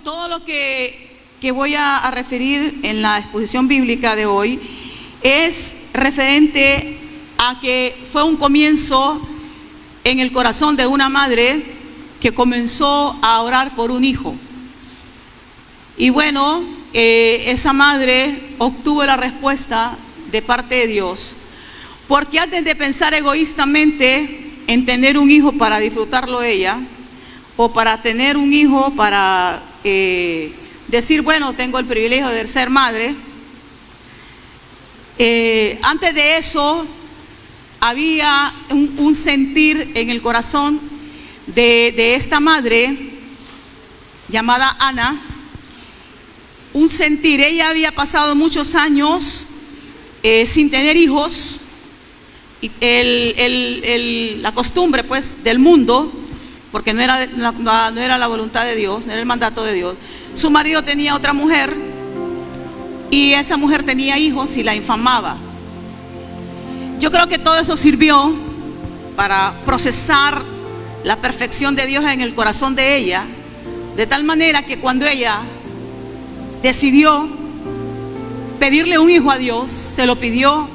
todo lo que voy a referir en la exposición bíblica de hoy es referente a que fue un comienzo en el corazón de una madre que comenzó a orar por un hijo. Y bueno, esa madre obtuvo la respuesta de parte de Dios, porque antes de pensar egoístamente en tener un hijo para disfrutarlo ella, o para tener un hijo para decir, bueno, tengo el privilegio de ser madre, antes de eso había un sentir en el corazón de esta madre llamada Ana, un sentir. Ella había pasado muchos años sin tener hijos, y la costumbre pues del mundo, porque no era la voluntad de Dios, no era el mandato de Dios. Su marido tenía otra mujer y esa mujer tenía hijos y la infamaba. Yo creo que todo eso sirvió para procesar la perfección de Dios en el corazón de ella, de tal manera que cuando ella decidió pedirle un hijo a Dios, se lo pidió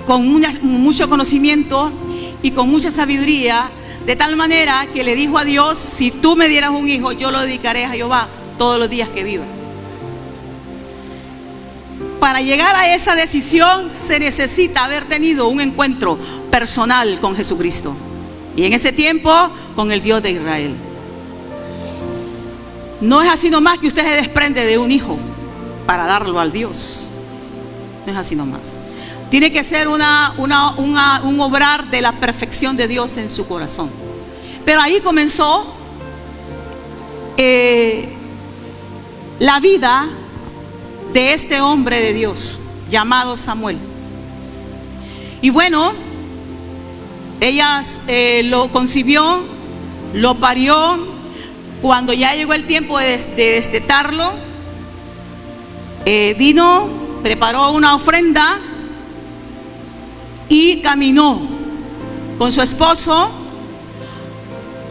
con mucho conocimiento y con mucha sabiduría, de tal manera que le dijo a Dios: si tú me dieras un hijo, yo lo dedicaré a Jehová todos los días que viva. Para llegar a esa decisión se necesita haber tenido un encuentro personal con Jesucristo, y en ese tiempo con el Dios de Israel. No es así nomás que usted se desprende de un hijo para darlo al Dios. No es así nomás. Tiene que ser un obrar de la perfección de Dios en su corazón. Pero ahí comenzó la vida de este hombre de Dios llamado Samuel. Y bueno, ella lo concibió, lo parió. Cuando ya llegó el tiempo de destetarlo, vino, preparó una ofrenda y caminó con su esposo.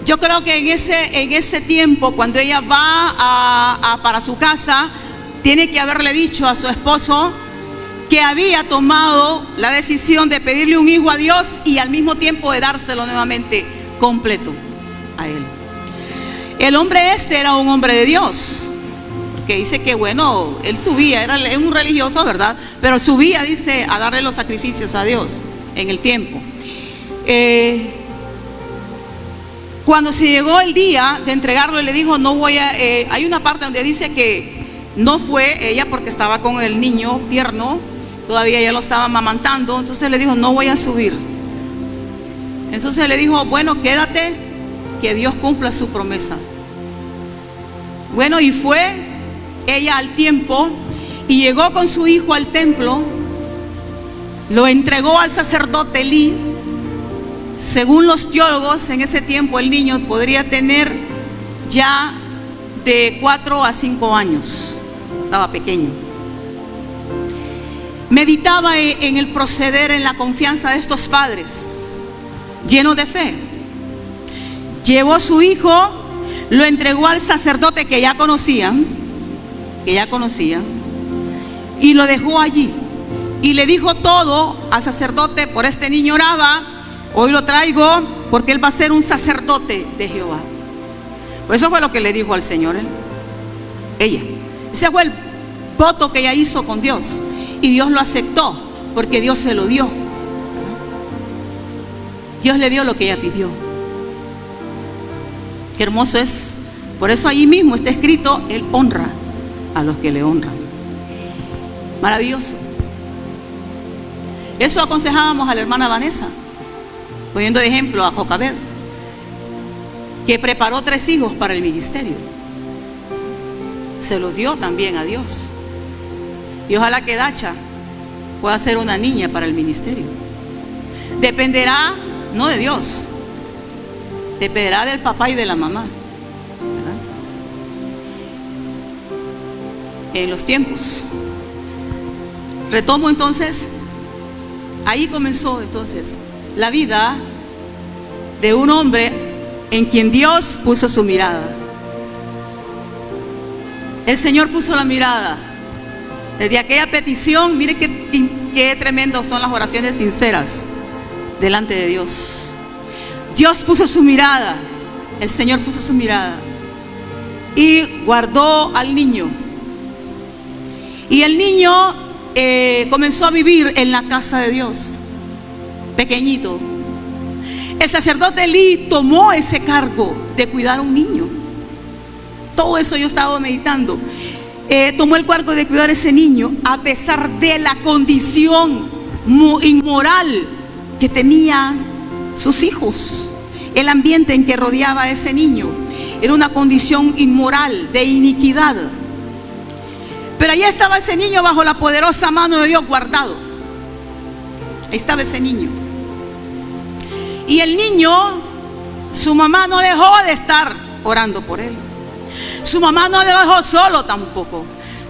Yo creo que en ese tiempo, cuando ella va para su casa, tiene que haberle dicho a su esposo que había tomado la decisión de pedirle un hijo a Dios y al mismo tiempo de dárselo nuevamente completo a él. El hombre era un hombre de Dios, que dice que bueno, él subía, era un religioso, ¿verdad? Pero subía, dice, a darle los sacrificios a Dios en el tiempo. Cuando se llegó el día de entregarlo, le dijo: no voy a... hay una parte donde dice que no fue ella porque estaba con el niño tierno, todavía ella lo estaba amamantando. Entonces le dijo: no voy a subir. Entonces le dijo: bueno, quédate, que Dios cumpla su promesa. Bueno, y fue ella al tiempo y llegó con su hijo al templo, lo entregó al sacerdote Elí. Según los teólogos, en ese tiempo el niño podría tener ya de 4 a 5 años, estaba pequeño. Meditaba en el proceder, en la confianza de estos padres, llenos de fe. Llevó a su hijo, lo entregó al sacerdote que ya conocían, y lo dejó allí. Y le dijo todo al sacerdote: por este niño oraba, hoy lo traigo porque él va a ser un sacerdote de Jehová. Por eso fue lo que le dijo al Señor ella. Ese fue el voto que ella hizo con Dios, y Dios lo aceptó porque Dios se lo dio. Dios le dio lo que ella pidió. Qué hermoso es. Por eso allí mismo está escrito: Él honra a los que le honran. Maravilloso. Eso aconsejábamos a la hermana Vanessa, poniendo de ejemplo a Jocabed, que preparó 3 hijos para el ministerio. Se los dio también a Dios. Y ojalá que Dacha pueda ser una niña para el ministerio. Dependerá no de Dios, dependerá del papá y de la mamá, ¿verdad? En los tiempos. Retomo entonces. Ahí comenzó entonces la vida de un hombre en quien Dios puso su mirada. el Señor puso la mirada. Desde aquella petición, mire qué tremendo son las oraciones sinceras delante de Dios. Dios puso su mirada, el Señor puso su mirada y guardó al niño. Y el niño comenzó a vivir en la casa de Dios, pequeñito. El sacerdote Elí tomó ese cargo de cuidar a un niño. Todo eso yo estaba meditando. Tomó el cargo de cuidar a ese niño a pesar de la condición inmoral que tenían sus hijos. El ambiente en que rodeaba a ese niño era una condición inmoral, de iniquidad. Pero allá estaba ese niño bajo la poderosa mano de Dios guardado. Ahí estaba ese niño. Y el niño, su mamá no dejó de estar orando por él. Su mamá no lo dejó solo tampoco.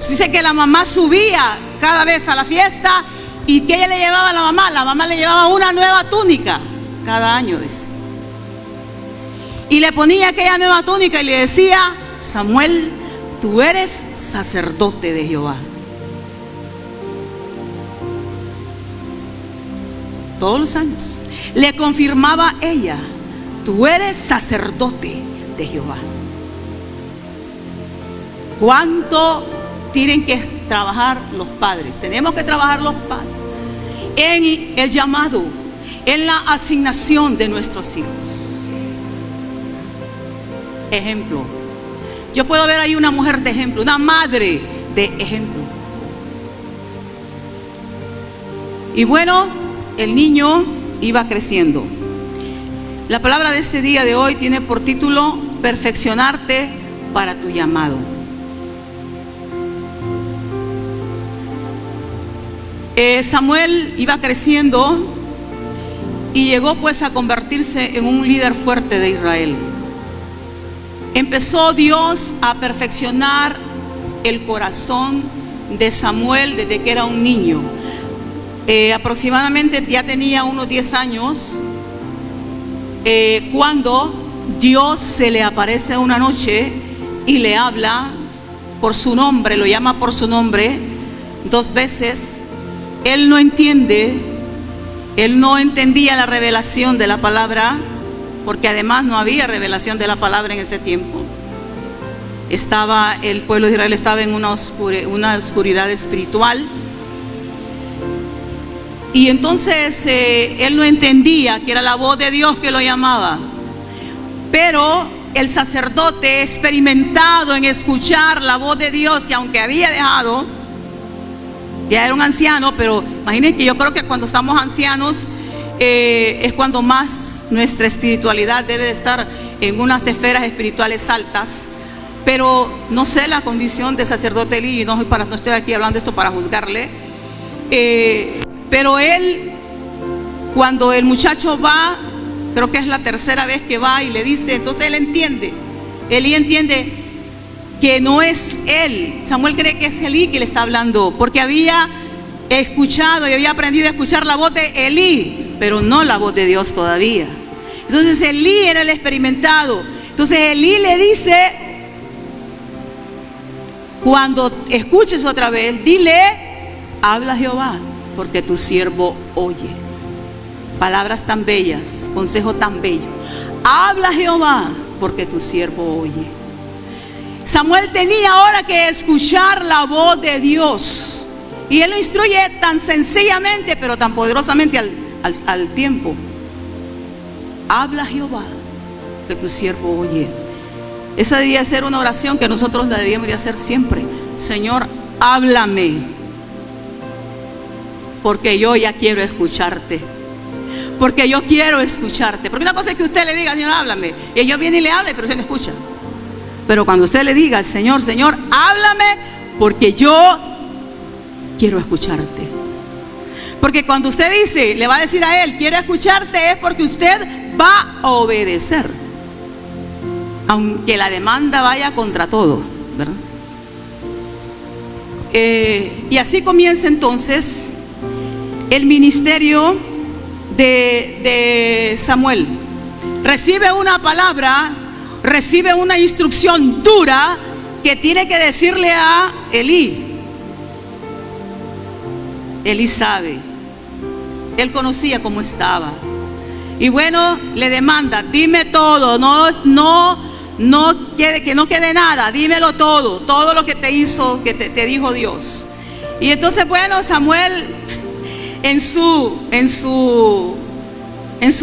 Dice que la mamá subía cada vez a la fiesta. ¿Y qué ella le llevaba a la mamá? La mamá le llevaba una nueva túnica cada año, dice. Y le ponía aquella nueva túnica y le decía: Samuel, tú eres sacerdote de Jehová. Todos los años le confirmaba ella: tú eres sacerdote de Jehová. ¿Cuánto tienen que trabajar los padres? Tenemos que trabajar los padres en el llamado, en la asignación de nuestros hijos. Ejemplo. Yo puedo ver ahí una mujer de ejemplo, una madre de ejemplo. Y bueno, el niño iba creciendo. La palabra de este día de hoy tiene por título: perfeccionarte para tu llamado. Samuel iba creciendo y llegó pues a convertirse en un líder fuerte de Israel. Empezó Dios a perfeccionar el corazón de Samuel desde que era un niño. Aproximadamente ya tenía unos 10 años cuando Dios se le aparece una noche y le habla por su nombre, lo llama por su nombre 2 veces. Él no entiende, él no entendía la revelación de la palabra, porque además no había revelación de la palabra en ese tiempo. El pueblo de Israel estaba en una oscuridad espiritual. Y entonces él no entendía que era la voz de Dios que lo llamaba. Pero el sacerdote, experimentado en escuchar la voz de Dios, y aunque había dejado, ya era un anciano, pero imagínense que yo creo que cuando estamos ancianos es cuando más nuestra espiritualidad debe de estar en unas esferas espirituales altas. Pero no sé la condición de sacerdote Elí, no estoy aquí hablando esto para juzgarle. Pero él, cuando el muchacho va, creo que es la 3ª vez que va y le dice, entonces Elí entiende que no es él. Samuel cree que es Elí que le está hablando, porque había escuchado y había aprendido a escuchar la voz de Elí, pero no la voz de Dios todavía. Entonces Elí era el experimentado. Entonces Elí le dice: cuando escuches otra vez, dile: habla Jehová, porque tu siervo oye. Palabras tan bellas, consejo tan bello. Habla Jehová, porque tu siervo oye. Samuel tenía ahora que escuchar la voz de Dios. Y él lo instruye tan sencillamente, pero tan poderosamente al tiempo. Habla Jehová, que tu siervo oye. Esa debería ser una oración que nosotros la deberíamos de hacer siempre. Señor, háblame, porque yo ya quiero escucharte. Porque yo quiero escucharte. Porque una cosa es que usted le diga: Señor, háblame, y ellos vienen y le hablan, pero usted no escucha. Pero cuando usted le diga: Señor, Señor, háblame, porque yo quiero escucharte. Porque cuando usted dice, le va a decir a él: quiero escucharte, es porque usted va a obedecer, aunque la demanda vaya contra todo, ¿verdad? Y así comienza entonces el ministerio de Samuel. Recibe una palabra, recibe una instrucción dura que tiene que decirle a Elí. Elí sabe, él conocía cómo estaba. Y bueno, le demanda, dime todo, que no quede nada, dímelo todo lo que te hizo, que te dijo Dios. Y entonces, bueno, Samuel en su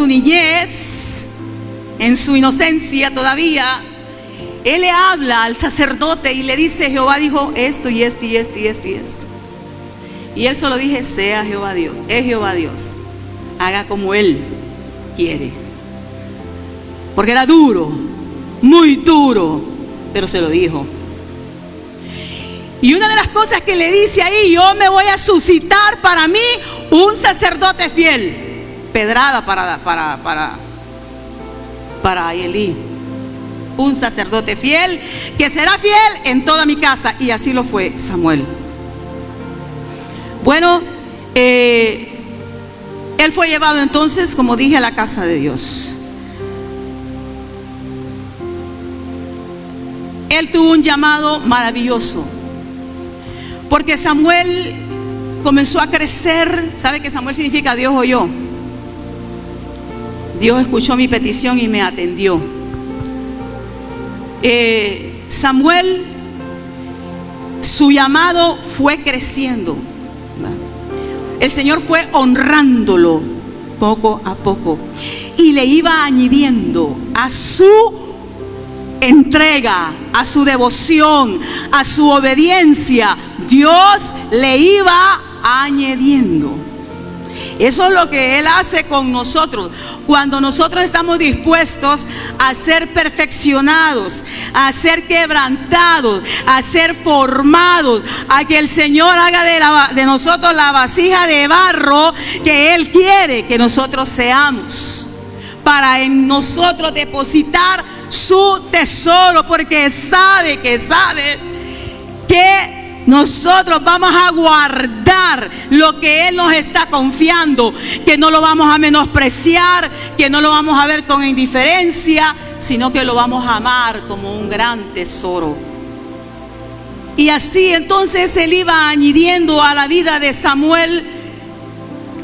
niñez, en su inocencia todavía, él le habla al sacerdote y le dice: Jehová dijo esto y esto y esto y esto y esto. Y él solo dije: sea Jehová Dios, es Jehová Dios, haga como él quiere. Porque era duro, muy duro, pero se lo dijo. Y una de las cosas que le dice ahí: yo me voy a suscitar para mí un sacerdote fiel. Pedrada para Elí. Un sacerdote fiel que será fiel en toda mi casa. Y así lo fue Samuel. Bueno, él fue llevado entonces, como dije, a la casa de Dios. Él tuvo un llamado maravilloso, porque Samuel comenzó a crecer. ¿Sabe que Samuel significa Dios oyó? Dios escuchó mi petición y me atendió. Samuel, su llamado fue creciendo. El Señor fue honrándolo poco a poco y le iba añadiendo a su entrega, a su devoción, a su obediencia. Dios le iba añadiendo. Eso es lo que Él hace con nosotros. Cuando nosotros estamos dispuestos a ser perfeccionados, a ser quebrantados, a ser formados, a que el Señor haga de nosotros la vasija de barro que Él quiere que nosotros seamos, para en nosotros depositar su tesoro, porque sabe que nosotros vamos a guardar lo que Él nos está confiando, que no lo vamos a menospreciar, que no lo vamos a ver con indiferencia, sino que lo vamos a amar como un gran tesoro. Y así entonces Él iba añadiendo a la vida de Samuel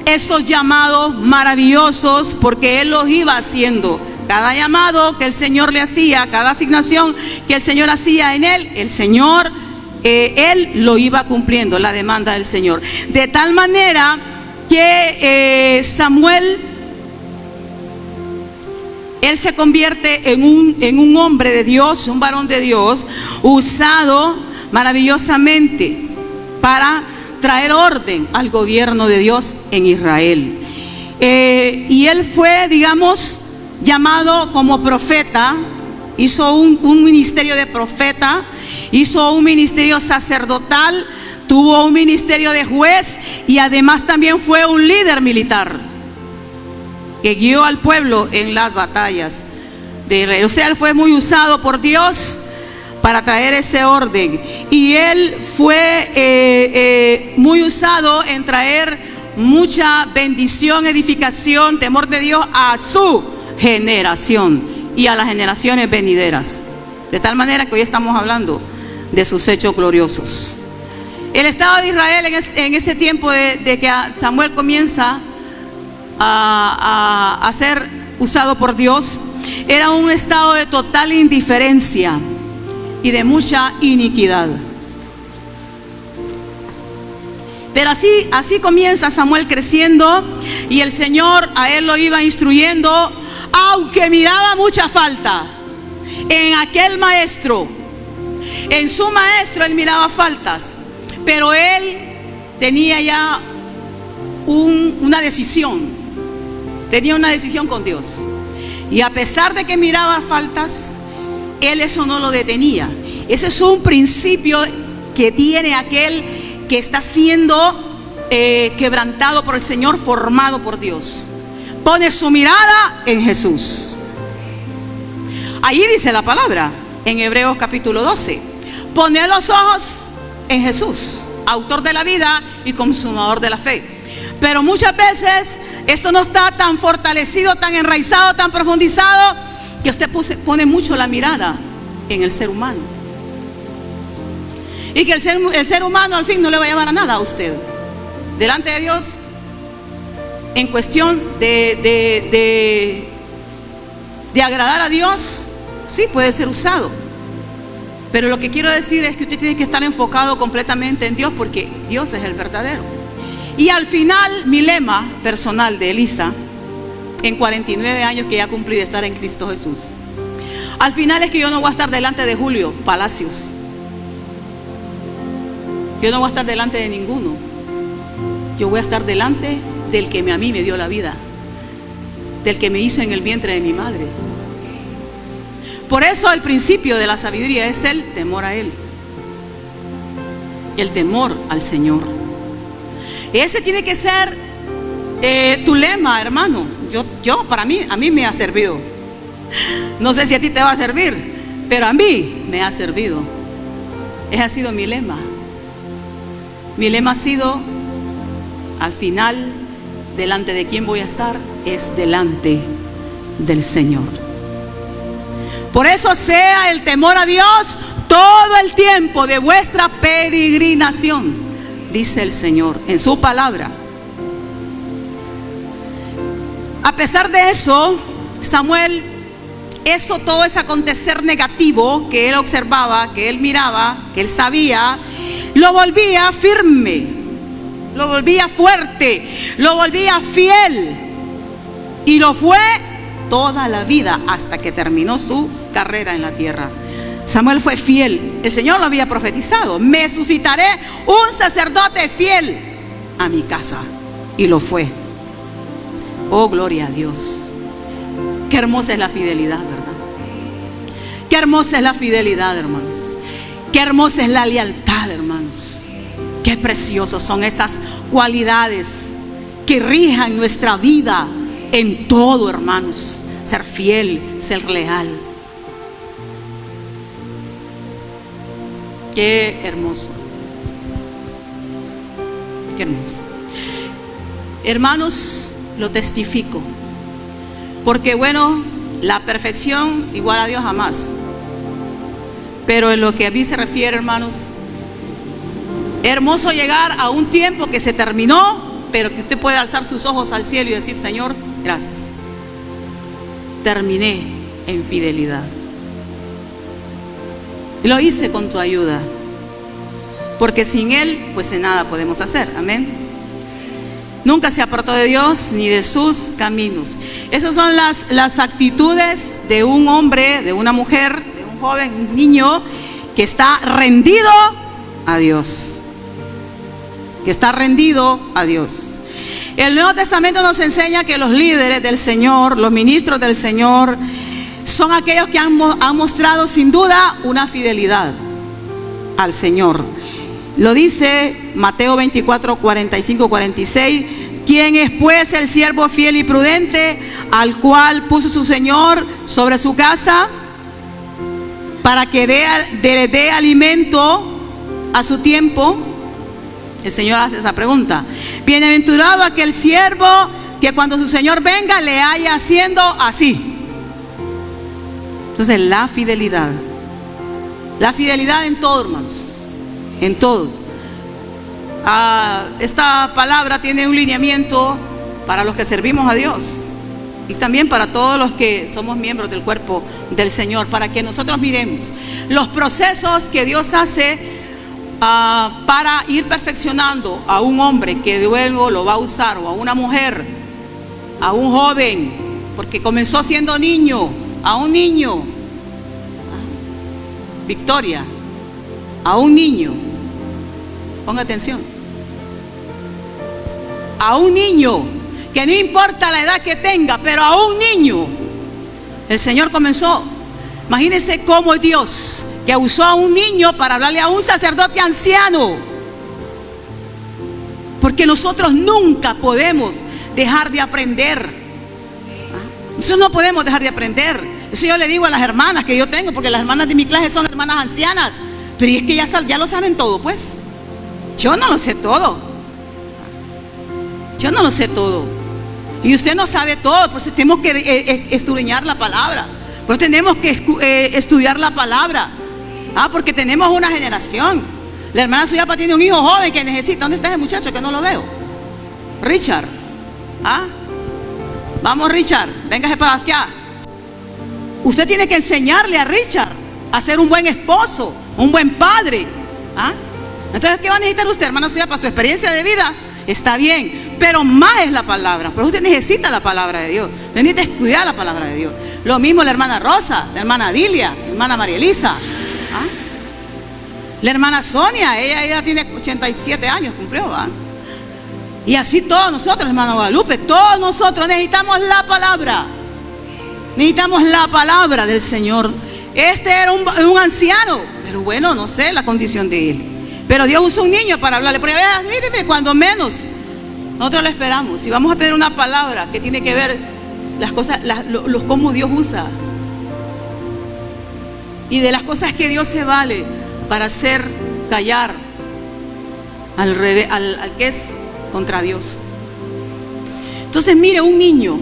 esos llamados maravillosos, porque Él los iba haciendo. Cada llamado que el Señor le hacía, cada asignación que el Señor hacía en él, el Señor, él lo iba cumpliendo, la demanda del Señor. De tal manera que Samuel, él se convierte en un hombre de Dios, un varón de Dios, usado maravillosamente para traer orden al gobierno de Dios en Israel. Y él fue, digamos, llamado como profeta. Hizo un ministerio de profeta, hizo un ministerio sacerdotal, tuvo un ministerio de juez y además también fue un líder militar que guió al pueblo en las batallas de Israel. O sea, él fue muy usado por Dios para traer ese orden, y él fue muy usado en traer mucha bendición, edificación, temor de Dios a su generación y a las generaciones venideras. De tal manera que hoy estamos hablando de sus hechos gloriosos. El estado de Israel en ese tiempo de que Samuel comienza a ser usado por Dios, era un estado de total indiferencia y de mucha iniquidad. Pero así comienza Samuel creciendo, y el Señor a él lo iba instruyendo, aunque miraba mucha falta en aquel maestro. En su maestro él miraba faltas, pero él tenía ya una decisión. Tenía una decisión con Dios. Y a pesar de que miraba faltas, él eso no lo detenía. Ese es un principio que tiene aquel que está siendo quebrantado por el Señor, formado por Dios. Pone su mirada en Jesús. Allí dice la palabra en Hebreos capítulo 12: pone los ojos en Jesús, autor de la vida y consumador de la fe. Pero muchas veces esto no está tan fortalecido, tan enraizado, tan profundizado, que usted pone mucho la mirada en el ser humano. Y que el ser humano al fin no le va a llevar a nada a usted. Delante de Dios, en cuestión de agradar a Dios, sí puede ser usado. Pero lo que quiero decir es que usted tiene que estar enfocado completamente en Dios, porque Dios es el verdadero. Y al final, mi lema personal de Elisa, en 49 años que ya cumplí de estar en Cristo Jesús, al final es que yo no voy a estar delante de Julio Palacios. Yo no voy a estar delante de ninguno. Yo voy a estar delante del que a mí me dio la vida, del que me hizo en el vientre de mi madre. Por eso el principio de la sabiduría es el temor a Él, el temor al Señor. Ese tiene que ser tu lema, hermano. Para mí, a mí me ha servido. No sé si a ti te va a servir, pero a mí me ha servido. Ese ha sido mi lema. Mi lema ha sido, al final, delante de quién voy a estar, es delante del Señor. Por eso sea el temor a Dios todo el tiempo de vuestra peregrinación, dice el Señor en su palabra. A pesar de eso, Samuel, todo ese acontecer negativo que él observaba, que él miraba, que él sabía, lo volvía firme, lo volvía fuerte, lo volvía fiel, y lo fue toda la vida hasta que terminó su carrera en la tierra. Samuel fue fiel. El Señor lo había profetizado: me suscitaré un sacerdote fiel a mi casa. Y lo fue. Oh, gloria a Dios. Qué hermosa es la fidelidad, ¿verdad? Qué hermosa es la fidelidad, hermanos. Qué hermosa es la lealtad, hermanos. Qué preciosos son esas cualidades que rijan nuestra vida en todo, hermanos. Ser fiel, ser leal. Qué hermoso. Qué hermoso. Hermanos, lo testifico. Porque bueno, la perfección igual a Dios jamás. Pero en lo que a mí se refiere, hermanos, hermoso llegar a un tiempo que se terminó, pero que usted puede alzar sus ojos al cielo y decir: Señor, gracias. Terminé en fidelidad. Lo hice con tu ayuda. Porque sin Él, pues en nada podemos hacer. Amén. Nunca se apartó de Dios ni de sus caminos. Esas son las actitudes de un hombre, de una mujer, de un joven, un niño que está rendido a Dios. Que está rendido a Dios. El Nuevo Testamento nos enseña que los líderes del Señor, los ministros del Señor, son aquellos que han mostrado sin duda una fidelidad al Señor. Lo dice Mateo 24, 45, 46. ¿Quién es pues el siervo fiel y prudente, al cual puso su Señor sobre su casa, para que dé alimento a su tiempo? El Señor hace esa pregunta. Bienaventurado aquel siervo que cuando su Señor venga le haya haciendo así. Entonces, la fidelidad en todo, hermanos, en todos. Esta palabra tiene un lineamiento para los que servimos a Dios y también para todos los que somos miembros del cuerpo del Señor, para que nosotros miremos los procesos que Dios hace para ir perfeccionando a un hombre que luego lo va a usar, o a una mujer, a un joven, porque comenzó siendo niño, a un niño, Victoria, a un niño, ponga atención, a un niño, que no importa la edad que tenga, pero a un niño, el Señor comenzó. Imagínense cómo Dios, que usó a un niño para hablarle a un sacerdote anciano. Porque nosotros nunca podemos dejar de aprender. Nosotros no podemos dejar de aprender. Eso yo le digo a las hermanas que yo tengo, porque las hermanas de mi clase son hermanas ancianas. Pero es que ya lo saben todo, pues. Yo no lo sé todo. Yo no lo sé todo. Y usted no sabe todo, por eso tenemos que escudriñar la palabra. Por eso tenemos que estudiar la palabra. Porque tenemos una generación. La hermana Suyapa tiene un hijo joven que necesita. ¿Dónde está ese muchacho que no lo veo? Richard. ¿Ah? Vamos, Richard, véngase para acá. Usted tiene que enseñarle a Richard a ser un buen esposo, un buen padre. ¿Ah? Entonces, ¿qué va a necesitar usted, hermana Suyapa? Su experiencia de vida está bien, pero más es la palabra. Pero usted necesita la palabra de Dios. Usted necesita estudiar la palabra de Dios. Lo mismo la hermana Rosa, la hermana Dilia, la hermana María Elisa. ¿Ah? La hermana Sonia, ella tiene 87 años, cumplió. ¿Ah? Y así todos nosotros, hermana Guadalupe, todos nosotros necesitamos la palabra. Necesitamos la palabra del Señor. Este era un anciano, pero bueno, no sé la condición de él. Pero Dios usó un niño para hablarle. Pero mire, cuando menos nosotros lo esperamos. Si vamos a tener una palabra que tiene que ver las cosas, cómo Dios usa. Y de las cosas que Dios se vale para hacer callar al que es contra Dios. Entonces mire, un niño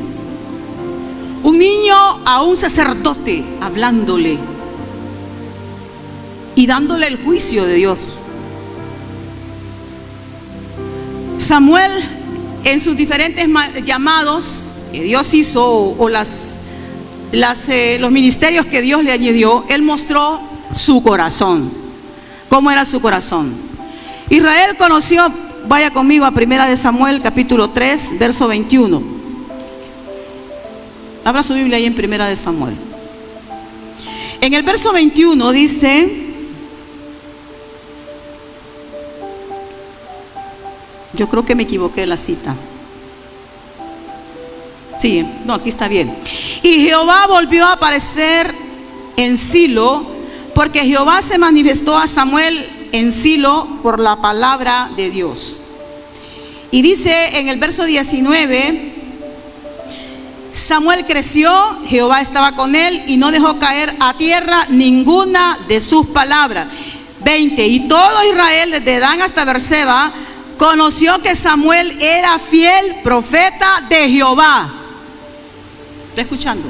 a un sacerdote hablándole y dándole el juicio de Dios. Samuel, en sus diferentes llamados que Dios hizo o los ministerios que Dios le añadió, él mostró su corazón. ¿Cómo era su corazón? Israel conoció, vaya conmigo a 1 Samuel capítulo 3, verso 21. Abra su Biblia ahí en 1 Samuel. En el verso 21 dice: yo creo que me equivoqué en la cita. Sí, no, aquí está bien. Y Jehová volvió a aparecer en Silo, porque Jehová se manifestó a Samuel en Silo por la palabra de Dios. Y dice en el verso 19: Samuel creció, Jehová estaba con él y no dejó caer a tierra ninguna de sus palabras. 20. Y todo Israel, desde Dan hasta Berseba, conoció que Samuel era fiel profeta de Jehová. ¿Está escuchando?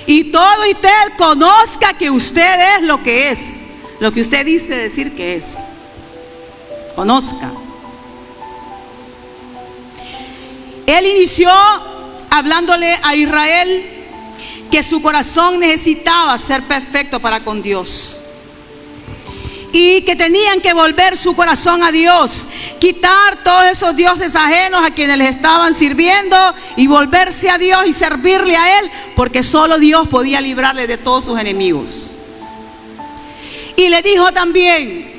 Y todo Israel conozca que usted es lo que es, lo que usted dice decir que es. Conozca. Él inició hablándole a Israel que su corazón necesitaba ser perfecto para con Dios. Y que tenían que volver su corazón a Dios, quitar todos esos dioses ajenos a quienes les estaban sirviendo y volverse a Dios y servirle a Él, porque solo Dios podía librarle de todos sus enemigos. Y le dijo también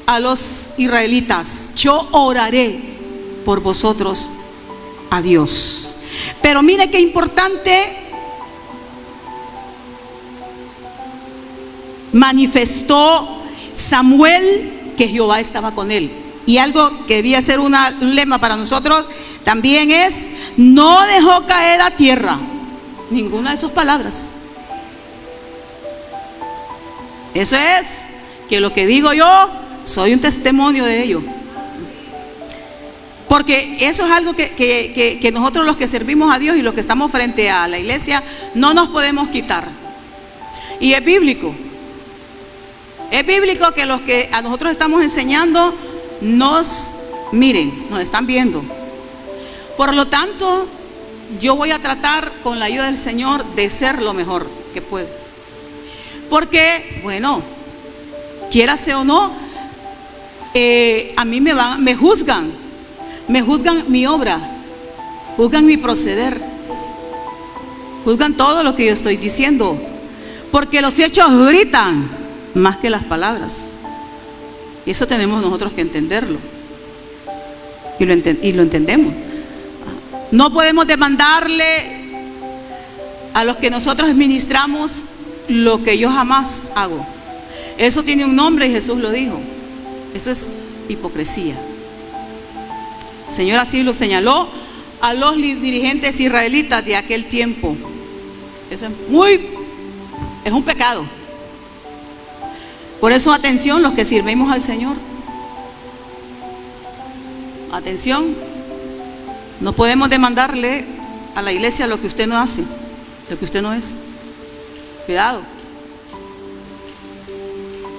a los israelitas: yo oraré por vosotros a Dios. Pero mire qué importante, manifestó Samuel que Jehová estaba con él. Y algo que debía ser un lema para nosotros también es: no dejó caer a tierra ninguna de sus palabras. Eso es que lo que digo yo, soy un testimonio de ello. Porque eso es algo que nosotros, los que servimos a Dios y los que estamos frente a la iglesia, no nos podemos quitar. Y es bíblico. Es bíblico que los que a nosotros estamos enseñando nos miren, nos están viendo. Por lo tanto, yo voy a tratar con la ayuda del Señor de ser lo mejor que puedo. Porque, bueno, quiérase o no, a mí me juzgan mi obra, juzgan mi proceder, juzgan todo lo que yo estoy diciendo, porque los hechos gritan más que las palabras. Y eso tenemos nosotros que entenderlo. Y lo entendemos. No podemos demandarle a los que nosotros ministramos lo que yo jamás hago. Eso tiene un nombre y Jesús lo dijo. Eso es hipocresía. El Señor así lo señaló a los dirigentes israelitas de aquel tiempo. Eso es un pecado. Por eso, atención, los que sirvemos al Señor. Atención, no podemos demandarle a la iglesia lo que usted no hace, lo que usted no es. Cuidado.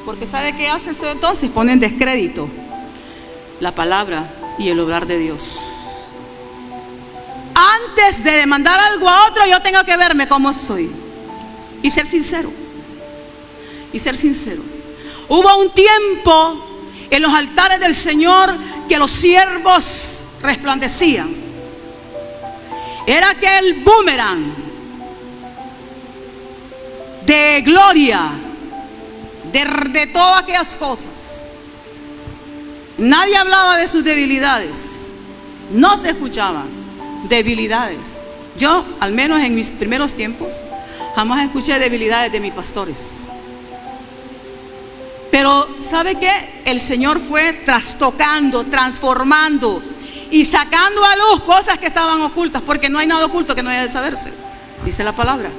Porque ¿sabe qué hacen entonces? Ponen descrédito la palabra y el obrar de Dios. Antes de demandar algo a otro, yo tengo que verme cómo soy y ser sincero. Y ser sincero. Hubo un tiempo en los altares del Señor que los siervos resplandecían. Era aquel boomerang de gloria, de todas aquellas cosas. Nadie hablaba de sus debilidades, no se escuchaban debilidades. Yo, al menos en mis primeros tiempos, jamás escuché debilidades de mis pastores. Pero ¿sabe qué? El Señor fue trastocando, transformando y sacando a luz cosas que estaban ocultas, porque no hay nada oculto que no haya de saberse, dice la palabra.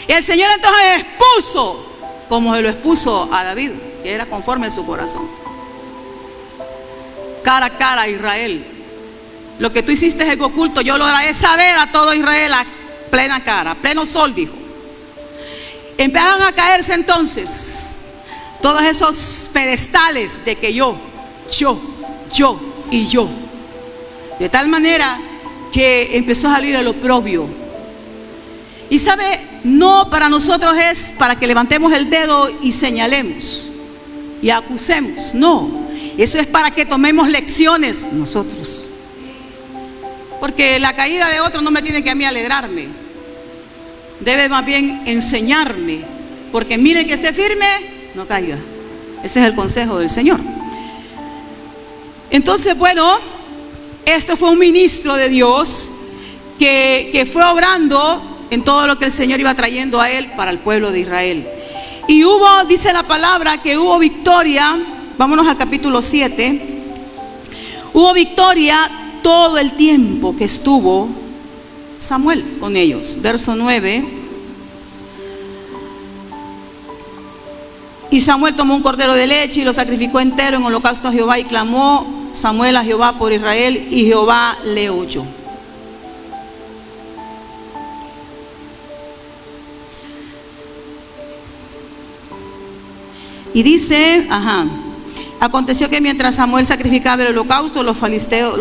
Y el Señor entonces expuso, como se lo expuso a David, que era conforme a su corazón, cara a cara a Israel. Lo que tú hiciste es oculto, yo lo haré saber a todo Israel a plena cara, a pleno sol, dijo. Empezaron a caerse entonces todos esos pedestales de que yo y yo. De tal manera que empezó a salir el oprobio. Y sabe, no para nosotros es para que levantemos el dedo y señalemos y acusemos. No, eso es para que tomemos lecciones nosotros. Porque la caída de otro no me tiene que a mí alegrarme. Debe más bien enseñarme. Porque mire que esté firme, no caiga. Ese es el consejo del Señor. Entonces, bueno, esto fue un ministro de Dios que fue obrando en todo lo que el Señor iba trayendo a él para el pueblo de Israel. Y hubo, dice la palabra, que hubo victoria. Vámonos al capítulo 7. Hubo victoria todo el tiempo que estuvo Samuel con ellos. Verso 9. Y Samuel tomó un cordero de leche y lo sacrificó entero en holocausto a Jehová, y clamó Samuel a Jehová por Israel, y Jehová le oyó. Y dice, aconteció que mientras Samuel sacrificaba el holocausto, los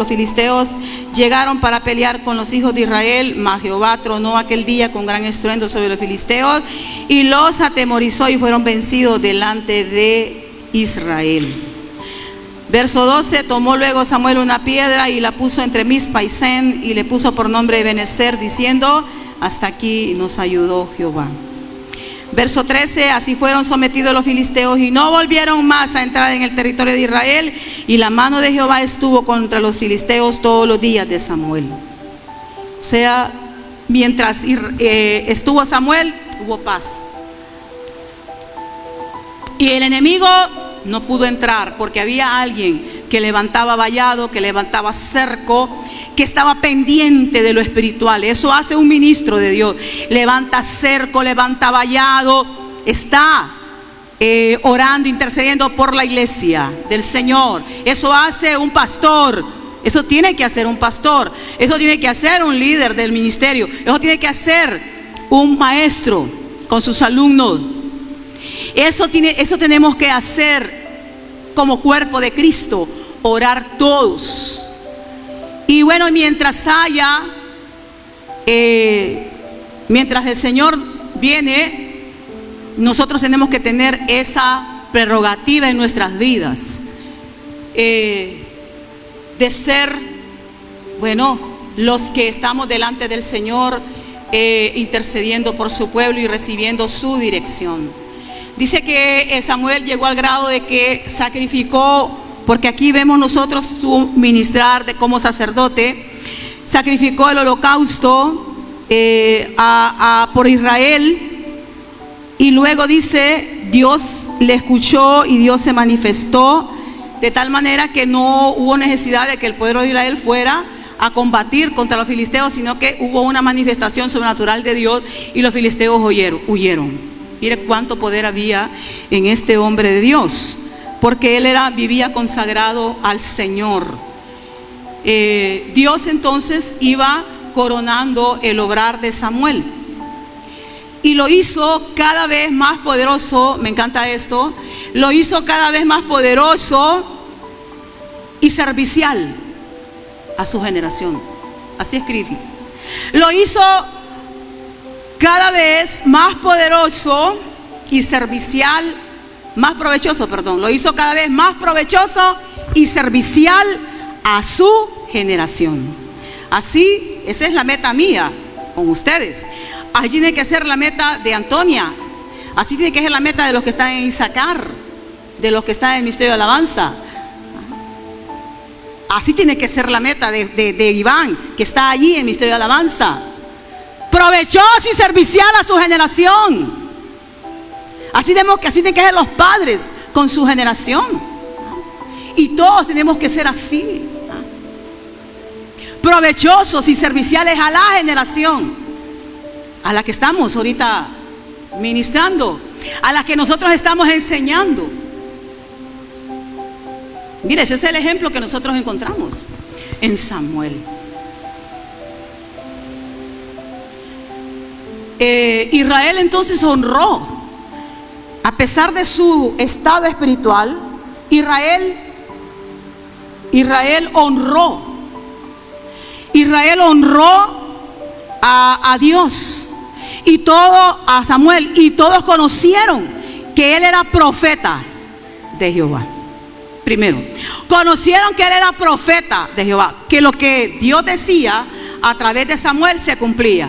filisteos llegaron para pelear con los hijos de Israel, mas Jehová tronó aquel día con gran estruendo sobre los filisteos y los atemorizó, y fueron vencidos delante de Israel. Verso 12, tomó luego Samuel una piedra y la puso entre Mizpa y Sen, y le puso por nombre Ebenezer, diciendo: hasta aquí nos ayudó Jehová. Verso 13, así fueron sometidos los filisteos y no volvieron más a entrar en el territorio de Israel, y la mano de Jehová estuvo contra los filisteos todos los días de Samuel. O sea, mientras estuvo Samuel, hubo paz. Y el enemigo no pudo entrar porque había alguien que levantaba vallado, que levantaba cerco, que estaba pendiente de lo espiritual. Eso hace un ministro de Dios. Levanta cerco, levanta vallado, está orando, intercediendo por la iglesia del Señor. Eso hace un pastor. Eso tiene que hacer un pastor. Eso tiene que hacer un líder del ministerio. Eso tiene que hacer un maestro con sus alumnos. Eso tenemos que hacer como cuerpo de Cristo, orar todos. Y bueno, mientras el Señor viene, nosotros tenemos que tener esa prerrogativa en nuestras vidas, de ser, bueno, los que estamos delante del Señor, intercediendo por su pueblo y recibiendo su dirección. Dice que Samuel llegó al grado de que sacrificó, porque aquí vemos nosotros su ministrar de como sacerdote, sacrificó el holocausto por Israel, y luego dice, Dios le escuchó y Dios se manifestó, de tal manera que no hubo necesidad de que el pueblo de Israel fuera a combatir contra los filisteos, sino que hubo una manifestación sobrenatural de Dios y los filisteos huyeron. Mire cuánto poder había en este hombre de Dios, porque él vivía consagrado al Señor. Dios entonces iba coronando el obrar de Samuel. y lo hizo cada vez más poderoso. Me encanta esto. Lo hizo cada vez más poderoso y servicial a su generación. Así escribí. Lo hizo cada vez más poderoso y servicial, más provechoso, perdón. Lo hizo cada vez más provechoso y servicial a su generación. Así, esa es la meta mía con ustedes. Así tiene que ser la meta de Antonia. Así tiene que ser la meta de los que están en Isaacar, de los que están en el Ministerio de Alabanza. Así tiene que ser la meta de Iván, que está allí en el Ministerio de Alabanza. Provechoso y servicial a su generación. Así tienen que ser los padres con su generación. Y todos tenemos que ser así. Provechosos y serviciales a la generación a la que estamos ahorita ministrando, a la que nosotros estamos enseñando. Mire, ese es el ejemplo que nosotros encontramos en Samuel. Israel entonces honró, a pesar de su estado espiritual, Israel honró a Dios y todo a Samuel, y todos conocieron que él era profeta de Jehová. Primero, conocieron que él era profeta de Jehová, que lo que Dios decía a través de Samuel se cumplía.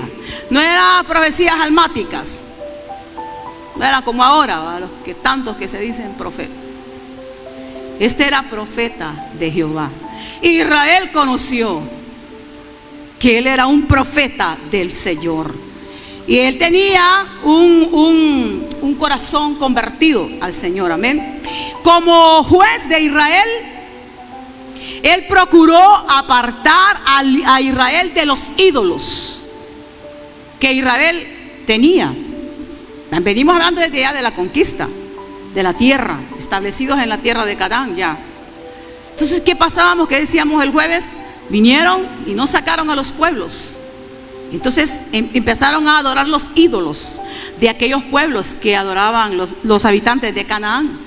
No eran profecías almáticas, no era como ahora, los que tantos que se dicen profetas. Este era profeta de Jehová. Israel conoció que él era un profeta del Señor, y él tenía un corazón convertido al Señor. Amén. Como juez de Israel, él procuró apartar a Israel de los ídolos que Israel tenía. Venimos hablando desde ya de la conquista de la tierra, establecidos en la tierra de Canaán ya. Entonces, ¿qué pasábamos? ¿Qué decíamos el jueves? Vinieron y no sacaron a los pueblos. Entonces empezaron a adorar los ídolos de aquellos pueblos que adoraban los habitantes de Canaán.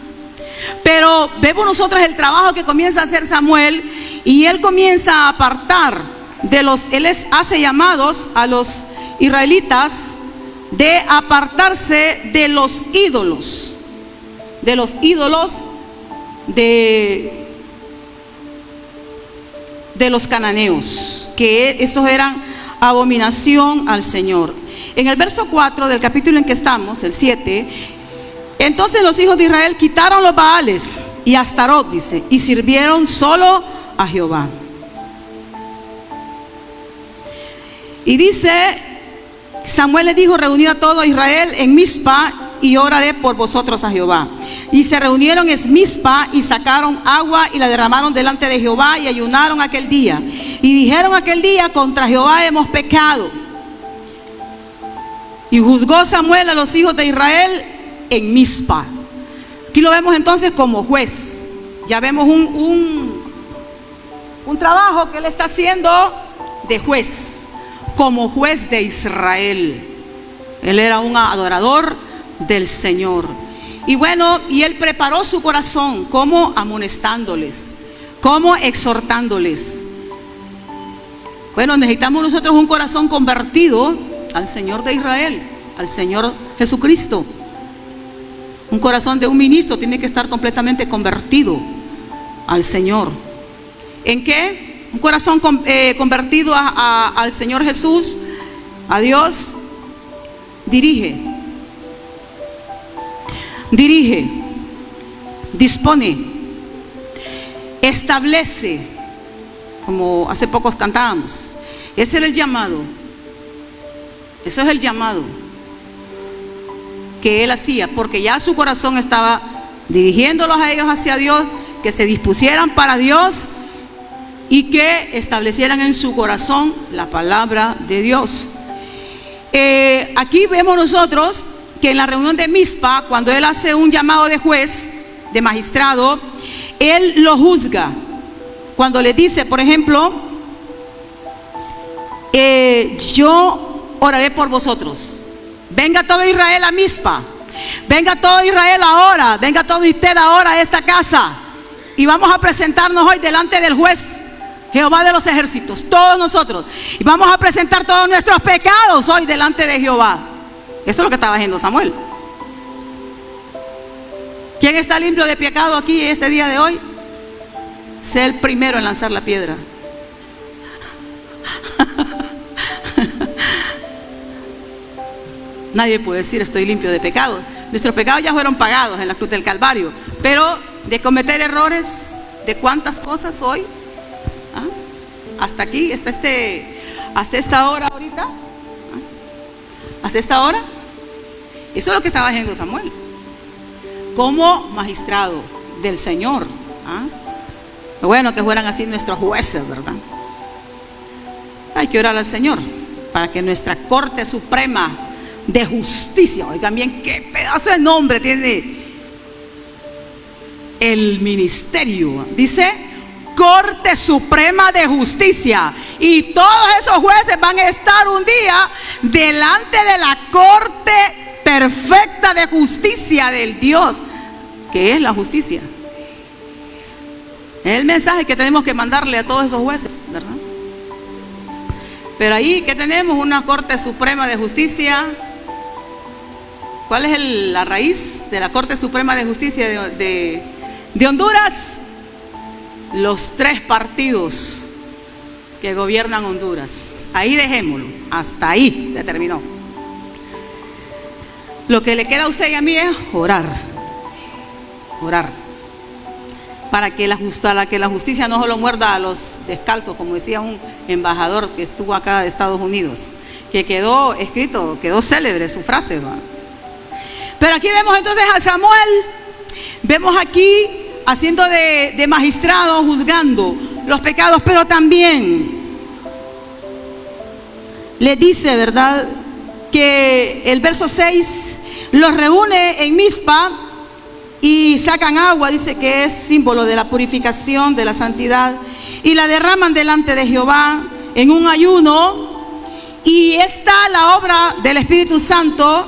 Pero vemos nosotros el trabajo que comienza a hacer Samuel, y él comienza a apartar él hace llamados a los israelitas de apartarse de los ídolos de los cananeos, que esos eran abominación al Señor. En el verso 4 del capítulo en que estamos, el 7, entonces los hijos de Israel quitaron los Baales y Astarot, dice, y sirvieron solo a Jehová. Y dice, Samuel le dijo: reunid a todo Israel en Mizpa, y oraré por vosotros a Jehová. Y se reunieron en Mizpa, y sacaron agua y la derramaron delante de Jehová, y ayunaron aquel día. Y dijeron aquel día: contra Jehová hemos pecado. Y juzgó Samuel a los hijos de Israel en Mizpa. Aquí lo vemos entonces como juez. Ya vemos un trabajo que él está haciendo de juez, como juez de Israel. Él era un adorador del Señor. Y bueno, y él preparó su corazón, como amonestándoles, como exhortándoles. Bueno, necesitamos nosotros un corazón convertido al Señor de Israel, al Señor Jesucristo. Un corazón de un ministro tiene que estar completamente convertido al Señor. ¿En qué? Un corazón convertido al Señor Jesús, a Dios, dirige, dispone, establece, como hace pocos cantábamos. Ese era el llamado. Eso es el llamado que él hacía, porque ya su corazón estaba dirigiéndolos a ellos hacia Dios, que se dispusieran para Dios y que establecieran en su corazón la palabra de Dios. Aquí vemos nosotros que en la reunión de Mizpa, cuando él hace un llamado de juez, de magistrado, él lo juzga. Cuando le dice, por ejemplo, yo oraré por vosotros, Venga todo Israel a Mizpa. Venga todo Israel ahora. Venga todo usted ahora a esta casa. Y vamos a presentarnos hoy delante del juez Jehová de los ejércitos, todos nosotros. Y vamos a presentar todos nuestros pecados hoy delante de Jehová. Eso es lo que estaba haciendo Samuel. ¿Quién está limpio de pecado aquí este día de hoy? Sé el primero en lanzar la piedra. Nadie puede decir estoy limpio de pecado. Nuestros pecados ya fueron pagados en la cruz del Calvario. Pero de cometer errores, ¿de cuántas cosas hoy? Hasta aquí, hasta esta hora ahorita. Hasta esta hora. Eso es lo que estaba haciendo Samuel. Como magistrado del Señor. Bueno, que fueran así nuestros jueces, ¿verdad? Hay que orar al Señor para que nuestra Corte Suprema de Justicia, oigan bien qué pedazo de nombre tiene el ministerio, dice Corte Suprema de Justicia, y todos esos jueces van a estar un día delante de la Corte perfecta de justicia del Dios, que es la justicia. Es el mensaje que tenemos que mandarle a todos esos jueces, ¿verdad? Pero ahí, ¿qué tenemos? Una Corte Suprema de Justicia. ¿Cuál es la raíz de la Corte Suprema de Justicia de Honduras? Los 3 partidos que gobiernan Honduras. Ahí dejémoslo, hasta ahí se terminó. Lo que le queda a usted y a mí es orar. Orar. Para que la justicia no solo muerda a los descalzos, como decía un embajador que estuvo acá de Estados Unidos, que quedó escrito, quedó célebre su frase, ¿va? Pero aquí vemos entonces a Samuel, vemos aquí haciendo de magistrado, juzgando los pecados, pero también le dice, ¿verdad?, que el verso 6 los reúne en Mizpa y sacan agua, dice que es símbolo de la purificación, de la santidad, y la derraman delante de Jehová en un ayuno. Y está la obra del Espíritu Santo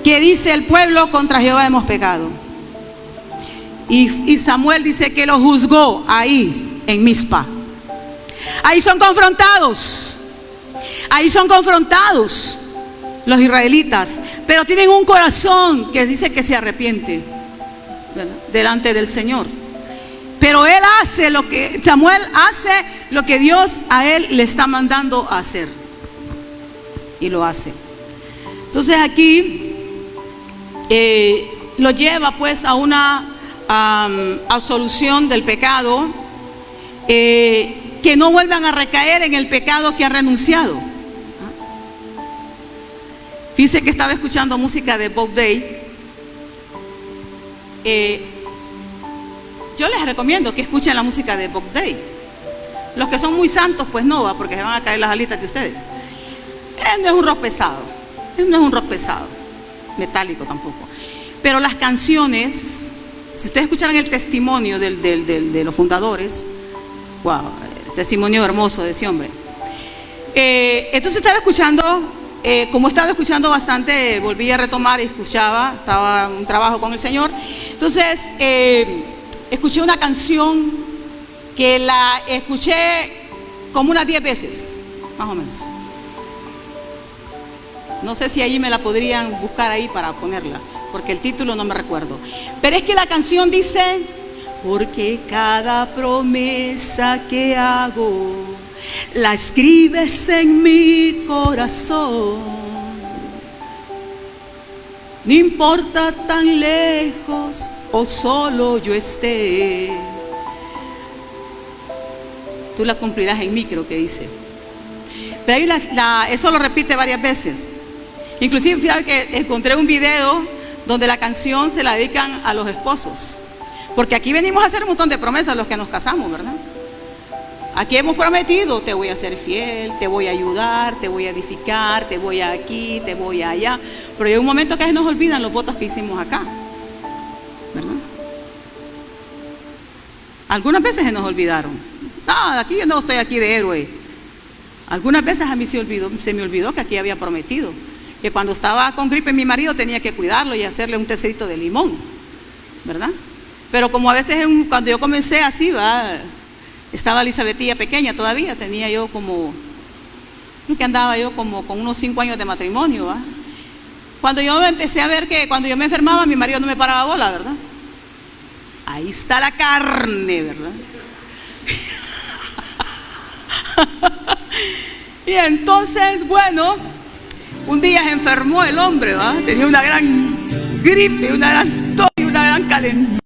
que dice el pueblo contra Jehová hemos pecado. Y Samuel dice que lo juzgó ahí en Mizpa. Ahí son confrontados. Ahí son confrontados los israelitas, pero tienen un corazón que dice que se arrepiente, ¿verdad?, delante del Señor. Pero Samuel hace lo que Dios a él le está mandando a hacer, y lo hace. Entonces aquí lo lleva pues a una absolución del pecado, que no vuelvan a recaer en el pecado que han renunciado. Fíjese que estaba escuchando música de Bob Day. Yo les recomiendo que escuchen la música de Bob Day. Los que son muy santos pues no, va, porque se van a caer las alitas de ustedes. No es un rock pesado, no es un rock pesado, metálico tampoco. Pero las canciones, si ustedes escucharan el testimonio de los fundadores, wow, testimonio hermoso de ese hombre. Entonces estaba escuchando, como estaba escuchando bastante, volví a retomar y escuchaba, estaba en un trabajo con el Señor. Entonces escuché una canción que la escuché como unas 10 veces, más o menos. No sé si allí me la podrían buscar ahí para ponerla, porque el título no me recuerdo. Pero es que la canción dice: porque cada promesa que hago la escribes en mi corazón, no importa tan lejos o solo yo esté, tú la cumplirás en mí, creo que dice. Pero ahí eso lo repite varias veces. Inclusive fíjate que encontré un video donde la canción se la dedican a los esposos, porque aquí venimos a hacer un montón de promesas los que nos casamos, ¿verdad? Aquí hemos prometido: te voy a ser fiel, te voy a ayudar, te voy a edificar, te voy aquí, te voy allá. Pero hay un momento que se nos olvidan los votos que hicimos acá, ¿verdad? Algunas veces se nos olvidaron. Aquí yo no estoy aquí de héroe. Algunas veces a mí se me olvidó que aquí había prometido que cuando estaba con gripe mi marido tenía que cuidarlo y hacerle un tecito de limón, ¿verdad? Pero como a veces cuando yo comencé así, estaba Elizabetilla pequeña todavía, tenía yo como, creo que andaba yo como con unos 5 años de matrimonio, ¿va? Cuando yo empecé a ver que cuando yo me enfermaba, mi marido no me paraba bola, ¿verdad? Ahí está la carne, ¿verdad? Y entonces, bueno, un día se enfermó el hombre, ¿va? Tenía una gran gripe, una gran tos y una gran calentura.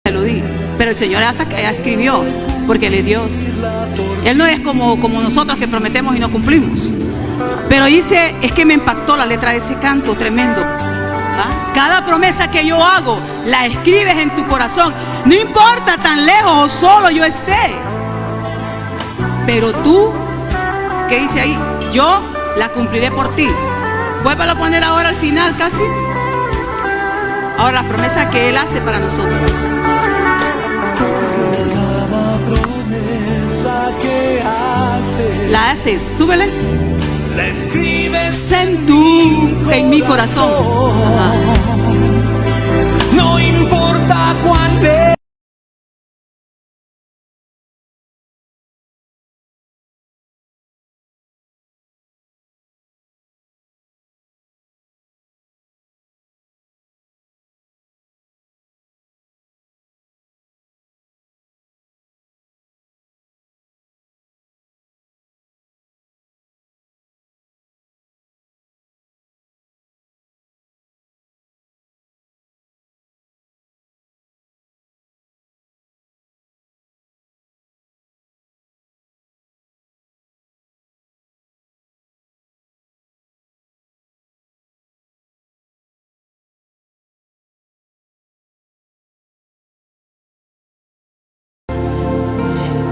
Se lo di, pero el Señor hasta que escribió, porque Él es Dios. Él no es como nosotros que prometemos y no cumplimos. Pero dice, es que me impactó la letra de ese canto tremendo. ¿Ah? Cada promesa que yo hago, la escribes en tu corazón. No importa tan lejos o solo yo esté. Pero tú, ¿qué dice ahí? Yo la cumpliré por ti. Vuélvalo a poner ahora al final casi. Ahora la promesa que Él hace para nosotros. La haces, súbele. La escribes en mi corazón. Ajá. No importa cuán lejos.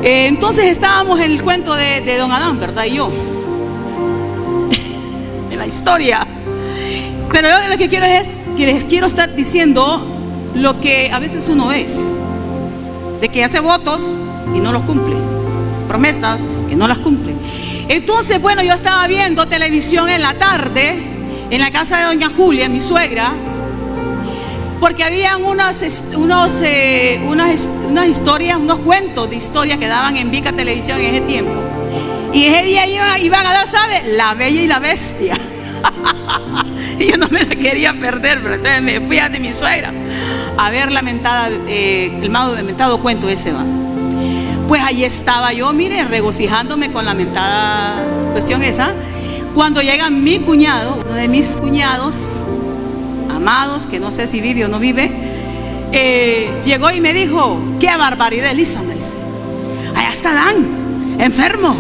Entonces estábamos en el cuento de don Adán, ¿verdad? Y yo en la historia. Pero yo lo que quiero es que les quiero estar diciendo lo que a veces uno es, de que hace votos y no los cumple, promesas que no las cumple. Entonces, bueno, yo estaba viendo televisión en la tarde en la casa de doña Julia, mi suegra, porque habían unas historias, unos cuentos de historias que daban en Vica Televisión en ese tiempo. Y ese día iban a dar, ¿sabe? La Bella y la Bestia. Y yo no me la quería perder, pero entonces me fui a de mi suegra a ver el mentado cuento ese, va. Pues ahí estaba yo, mire, regocijándome con la mentada cuestión esa, cuando llega mi cuñado, uno de mis cuñados amados, que no sé si vive o no vive, llegó y me dijo: qué barbaridad, Elisa, me dice, allá está Dan, enfermo,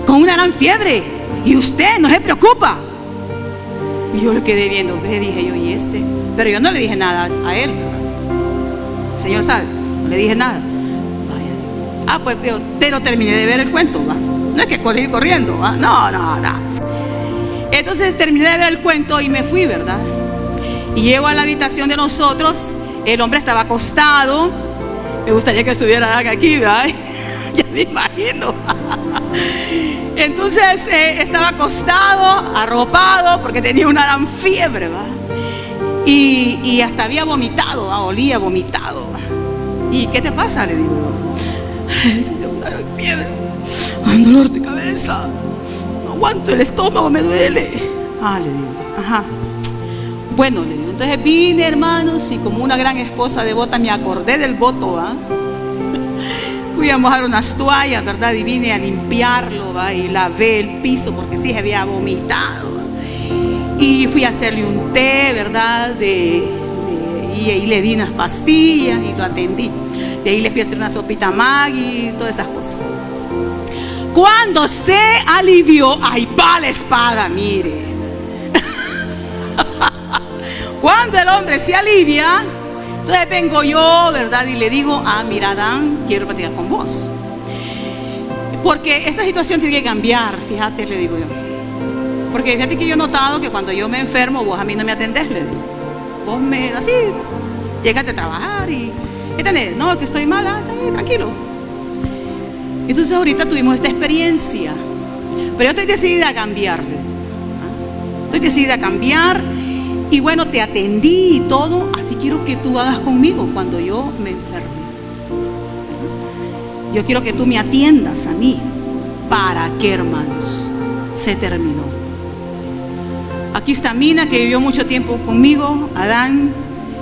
con una gran fiebre, y usted no se preocupa. Y yo le quedé viendo, dije yo, ¿y este? Pero yo no le dije nada a él, el Señor sabe, no le dije nada. Vaya. Pues pero terminé de ver el cuento, ¿va? No es que corrí corriendo, ¿va? No. Entonces terminé de ver el cuento y me fui, ¿verdad? Y llego a la habitación de nosotros, el hombre estaba acostado. Me gustaría que estuviera aquí, ¿verdad? Ya me imagino. Entonces estaba acostado, arropado, porque tenía una gran fiebre, ¿va? Y hasta había vomitado, ¿va? Olía vomitado, ¿va? ¿Y qué te pasa?, le digo. Tengo una gran fiebre, un dolor de cabeza, no aguanto, el estómago me duele. Le digo, ajá. Bueno, le digo, entonces vine, hermanos, y como una gran esposa devota me acordé del voto, ¿va? Fui a mojar unas toallas, ¿verdad? Y vine a limpiarlo, ¿va? Y lavé el piso porque sí se había vomitado, ¿va? Y fui a hacerle un té, ¿verdad? Y le di unas pastillas y lo atendí. De ahí le fui a hacer una sopita Maggi y todas esas cosas. Cuando se alivió, ahí va la espada, mire. Cuando el hombre se alivia, entonces vengo yo, ¿verdad? Y le digo: mira, Dan, quiero platicar con vos, porque esta situación tiene que cambiar, fíjate, le digo yo. Porque fíjate que yo he notado que cuando yo me enfermo, vos a mí no me atendés, le digo. Vos así, llégate a trabajar y ¿qué tenés? No, que estoy mala, está bien, tranquilo. Entonces ahorita tuvimos esta experiencia, pero yo estoy decidida a cambiarle. Estoy decidida a cambiar. Y bueno, te atendí y todo, así quiero que tú hagas conmigo cuando yo me enferme. Yo quiero que tú me atiendas a mí. ¿Para qué, hermanos? Se terminó. Aquí está Mina, que vivió mucho tiempo conmigo. Adán,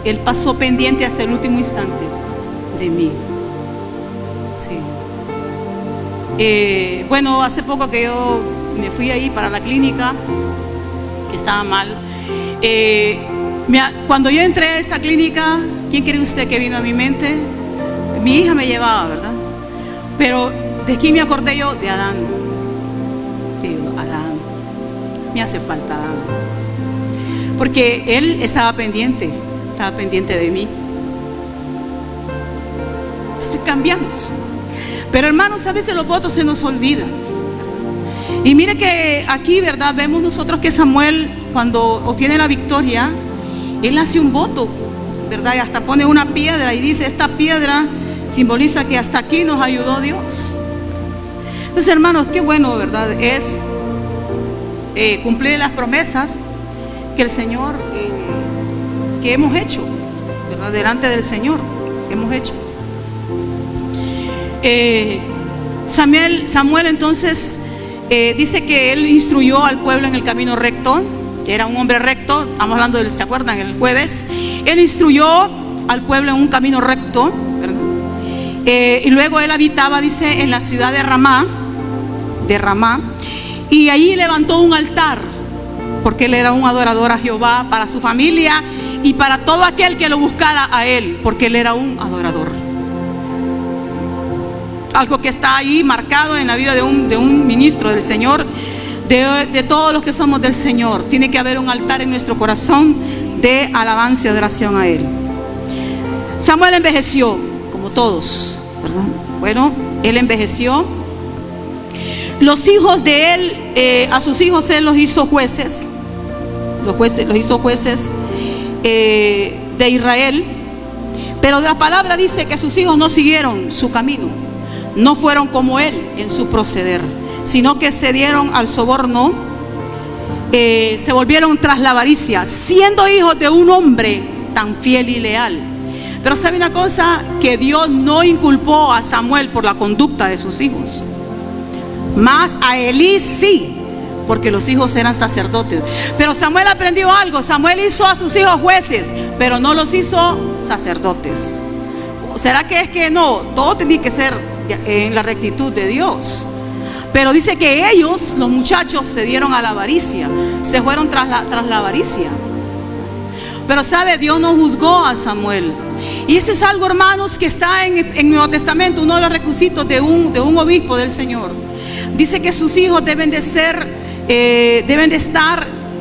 él pasó pendiente hasta el último instante de mí. Sí. Bueno, hace poco que yo me fui ahí para la clínica, que estaba mal. Cuando yo entré a esa clínica, ¿quién cree usted que vino a mi mente? Mi hija me llevaba, ¿verdad? Pero ¿de quién me acordé yo? De Adán. Digo, Adán, me hace falta Adán, porque él estaba pendiente de mí. Entonces cambiamos. Pero hermanos, a veces los votos se nos olvidan. Y mire que aquí, ¿verdad? Vemos nosotros que Samuel, cuando obtiene la victoria, él hace un voto, ¿verdad? Y hasta pone una piedra y dice: esta piedra simboliza que hasta aquí nos ayudó Dios. Entonces, hermanos, qué bueno, ¿verdad? Es cumplir las promesas que el Señor, que hemos hecho, ¿verdad? Delante del Señor, que hemos hecho. Samuel entonces dice que él instruyó al pueblo en el camino recto. Era un hombre recto, estamos hablando ¿se acuerdan? El jueves. Él instruyó al pueblo en un camino recto, ¿verdad? Y luego él habitaba, dice, en la ciudad de Ramá, y ahí levantó un altar, porque él era un adorador a Jehová, para su familia y para todo aquel que lo buscara a él, porque él era un adorador. Algo que está ahí marcado en la vida de un ministro del Señor, de todos los que somos del Señor. Tiene que haber un altar en nuestro corazón de alabanza y adoración a Él. Samuel envejeció, como todos, ¿verdad? Bueno, él envejeció. Los hijos de él, a sus hijos él los hizo jueces. Los hizo jueces de Israel. Pero la palabra dice que sus hijos no siguieron su camino, no fueron como él en su proceder, sino que se dieron al soborno, se volvieron tras la avaricia, siendo hijos de un hombre tan fiel y leal. Pero ¿sabe una cosa? Que Dios no inculpó a Samuel por la conducta de sus hijos. Más a Elí sí, porque los hijos eran sacerdotes. Pero Samuel aprendió algo. Samuel hizo a sus hijos jueces, pero no los hizo sacerdotes. ¿Será que es que no? Todo tenía que ser en la rectitud de Dios. Pero dice que ellos, los muchachos, se dieron a la avaricia, se fueron tras la avaricia. Pero sabe, Dios no juzgó a Samuel. Y eso es algo, hermanos, que está en el Nuevo Testamento, uno de los requisitos de un obispo del Señor. Dice que sus hijos deben de estar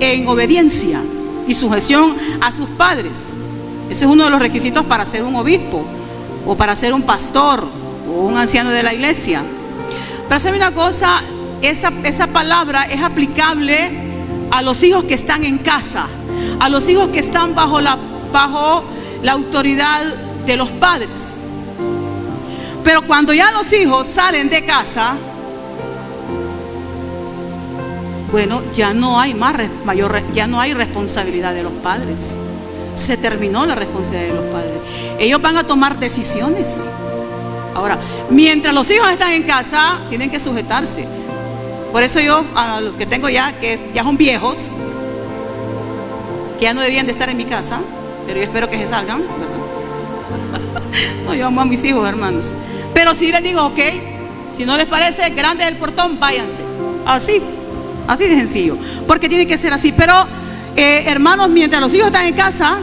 en obediencia y sujeción a sus padres. Ese es uno de los requisitos para ser un obispo, o para ser un pastor, o un anciano de la iglesia. Pero sabe una cosa, esa palabra es aplicable a los hijos que están en casa, a los hijos que están bajo la autoridad de los padres. Pero cuando ya los hijos salen de casa, bueno, ya no hay ya no hay responsabilidad de los padres. Se terminó la responsabilidad de los padres. Ellos van a tomar decisiones. Ahora, mientras los hijos están en casa, tienen que sujetarse. Por eso yo, a los que tengo ya, que ya son viejos, que ya no debían de estar en mi casa, pero yo espero que se salgan, ¿verdad? No, yo amo a mis hijos, hermanos. Pero si les digo, ok, si no les parece grande el portón, váyanse. Así de sencillo. Porque tiene que ser así. Pero, hermanos, mientras los hijos están en casa,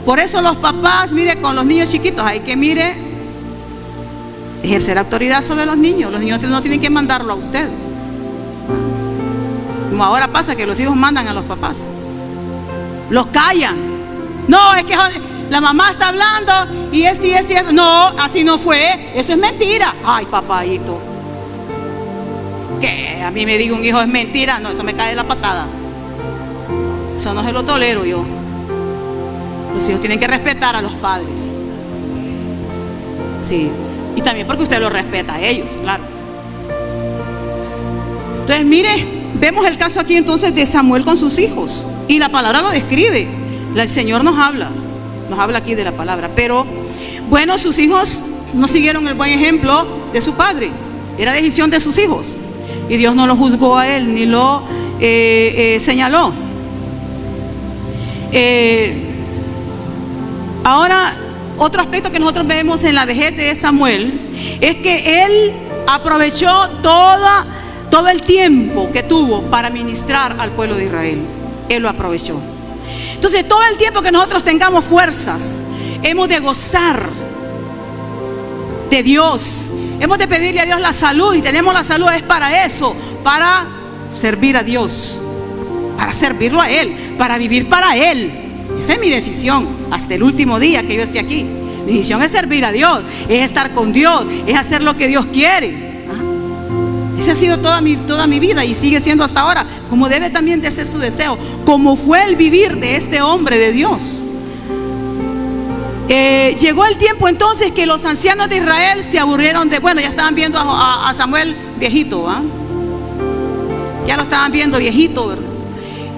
por eso los papás, mire, con los niños chiquitos, hay que, mire, ejercer autoridad sobre los niños. Los niños no tienen que mandarlo a usted. Como ahora pasa que los hijos mandan a los papás. Los callan. No, es que la mamá está hablando y esto. No, así no fue. Eso es mentira. Ay, papadito. Que a mí me diga un hijo es mentira. No, eso me cae de la patada. Eso no se lo tolero yo. Los hijos tienen que respetar a los padres. Sí. Y también porque usted los respeta a ellos, claro. Entonces, mire, vemos el caso aquí entonces de Samuel con sus hijos. Y la palabra lo describe. El Señor nos habla aquí de la palabra. Pero, bueno, sus hijos no siguieron el buen ejemplo de su padre. Era decisión de sus hijos. Y Dios no lo juzgó a él, ni lo señaló. Ahora, otro aspecto que nosotros vemos en la vejez de Samuel es que él aprovechó todo el tiempo que tuvo para ministrar al pueblo de Israel. Él lo aprovechó. Entonces, todo el tiempo que nosotros tengamos fuerzas, hemos de gozar de Dios. Hemos de pedirle a Dios la salud, y tenemos la salud es para eso, para servir a Dios, para servirlo a Él, para vivir para Él. Esa es mi decisión hasta el último día que yo esté aquí. Mi decisión es servir a Dios, es estar con Dios, es hacer lo que Dios quiere. Esa ha sido toda mi vida y sigue siendo hasta ahora, como debe también de ser su deseo, como fue el vivir de este hombre de Dios. Llegó el tiempo entonces que los ancianos de Israel se aburrieron ya estaban viendo a Samuel viejito, ya lo estaban viendo viejito, ¿verdad?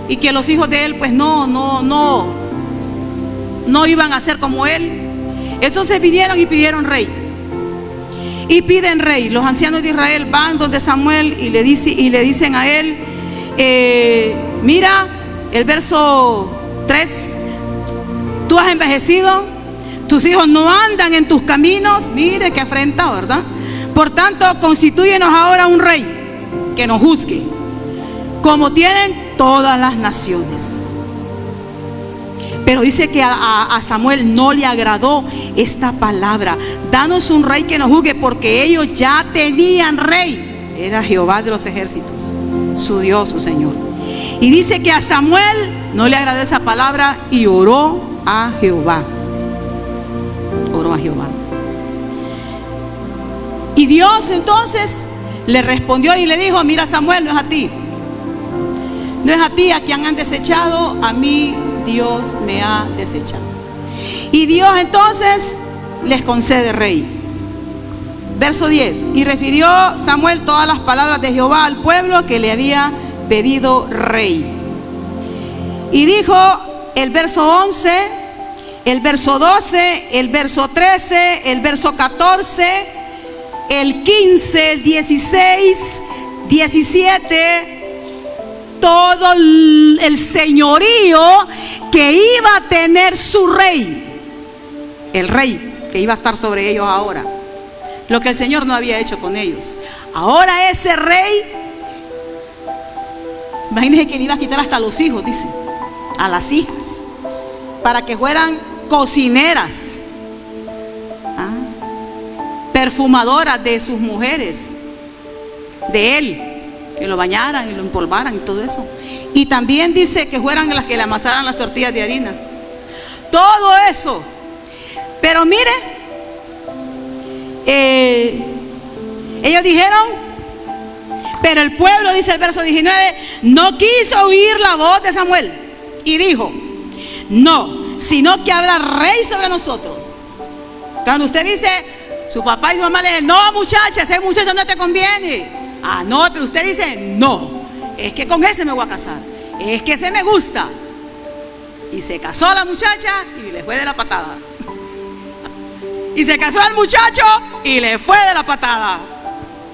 Y que los hijos de él pues no iban a ser como él. Entonces vinieron y pidieron rey. Y piden rey. Los ancianos de Israel van donde Samuel y le dicen a él, mira, el verso 3, tú has envejecido, tus hijos no andan en tus caminos. Mire qué afrenta, ¿verdad? Por tanto, constitúyenos ahora un rey que nos juzgue, como tienen todas las naciones. Pero dice que a Samuel no le agradó esta palabra. Danos un rey que nos juzgue, porque ellos ya tenían rey. Era Jehová de los ejércitos, su Dios, su Señor. Y dice que a Samuel no le agradó esa palabra y oró a Jehová. Oró a Jehová. Y Dios entonces le respondió y le dijo, mira Samuel, no es a ti. No es a ti a quien han desechado, a mí Dios me ha desechado. Y Dios entonces les concede rey. Verso 10. Y refirió Samuel todas las palabras de Jehová al pueblo que le había pedido rey. Y dijo el verso 11, el verso 12, el verso 13, el verso 14, el 15, 16, 17, todo el señorío que iba a tener su rey, el rey que iba a estar sobre ellos ahora, lo que el Señor no había hecho con ellos. Ahora ese rey, imagínense que le iba a quitar hasta los hijos, dice, a las hijas, para que fueran cocineras, perfumadoras de sus mujeres, de él, que lo bañaran y lo empolvaran y todo eso. Y también dice que fueran las que le amasaran las tortillas de harina. Todo eso. Pero mire, ellos dijeron, pero el pueblo, dice el verso 19, no quiso oír la voz de Samuel y dijo, no, sino que habrá rey sobre nosotros. Cuando usted dice, su papá y su mamá le dicen, no muchacha, ese muchacho no te conviene. Ah, no, pero usted dice, no, es que con ese me voy a casar, es que ese me gusta. Y se casó la muchacha y le fue de la patada. Y se casó el muchacho y le fue de la patada,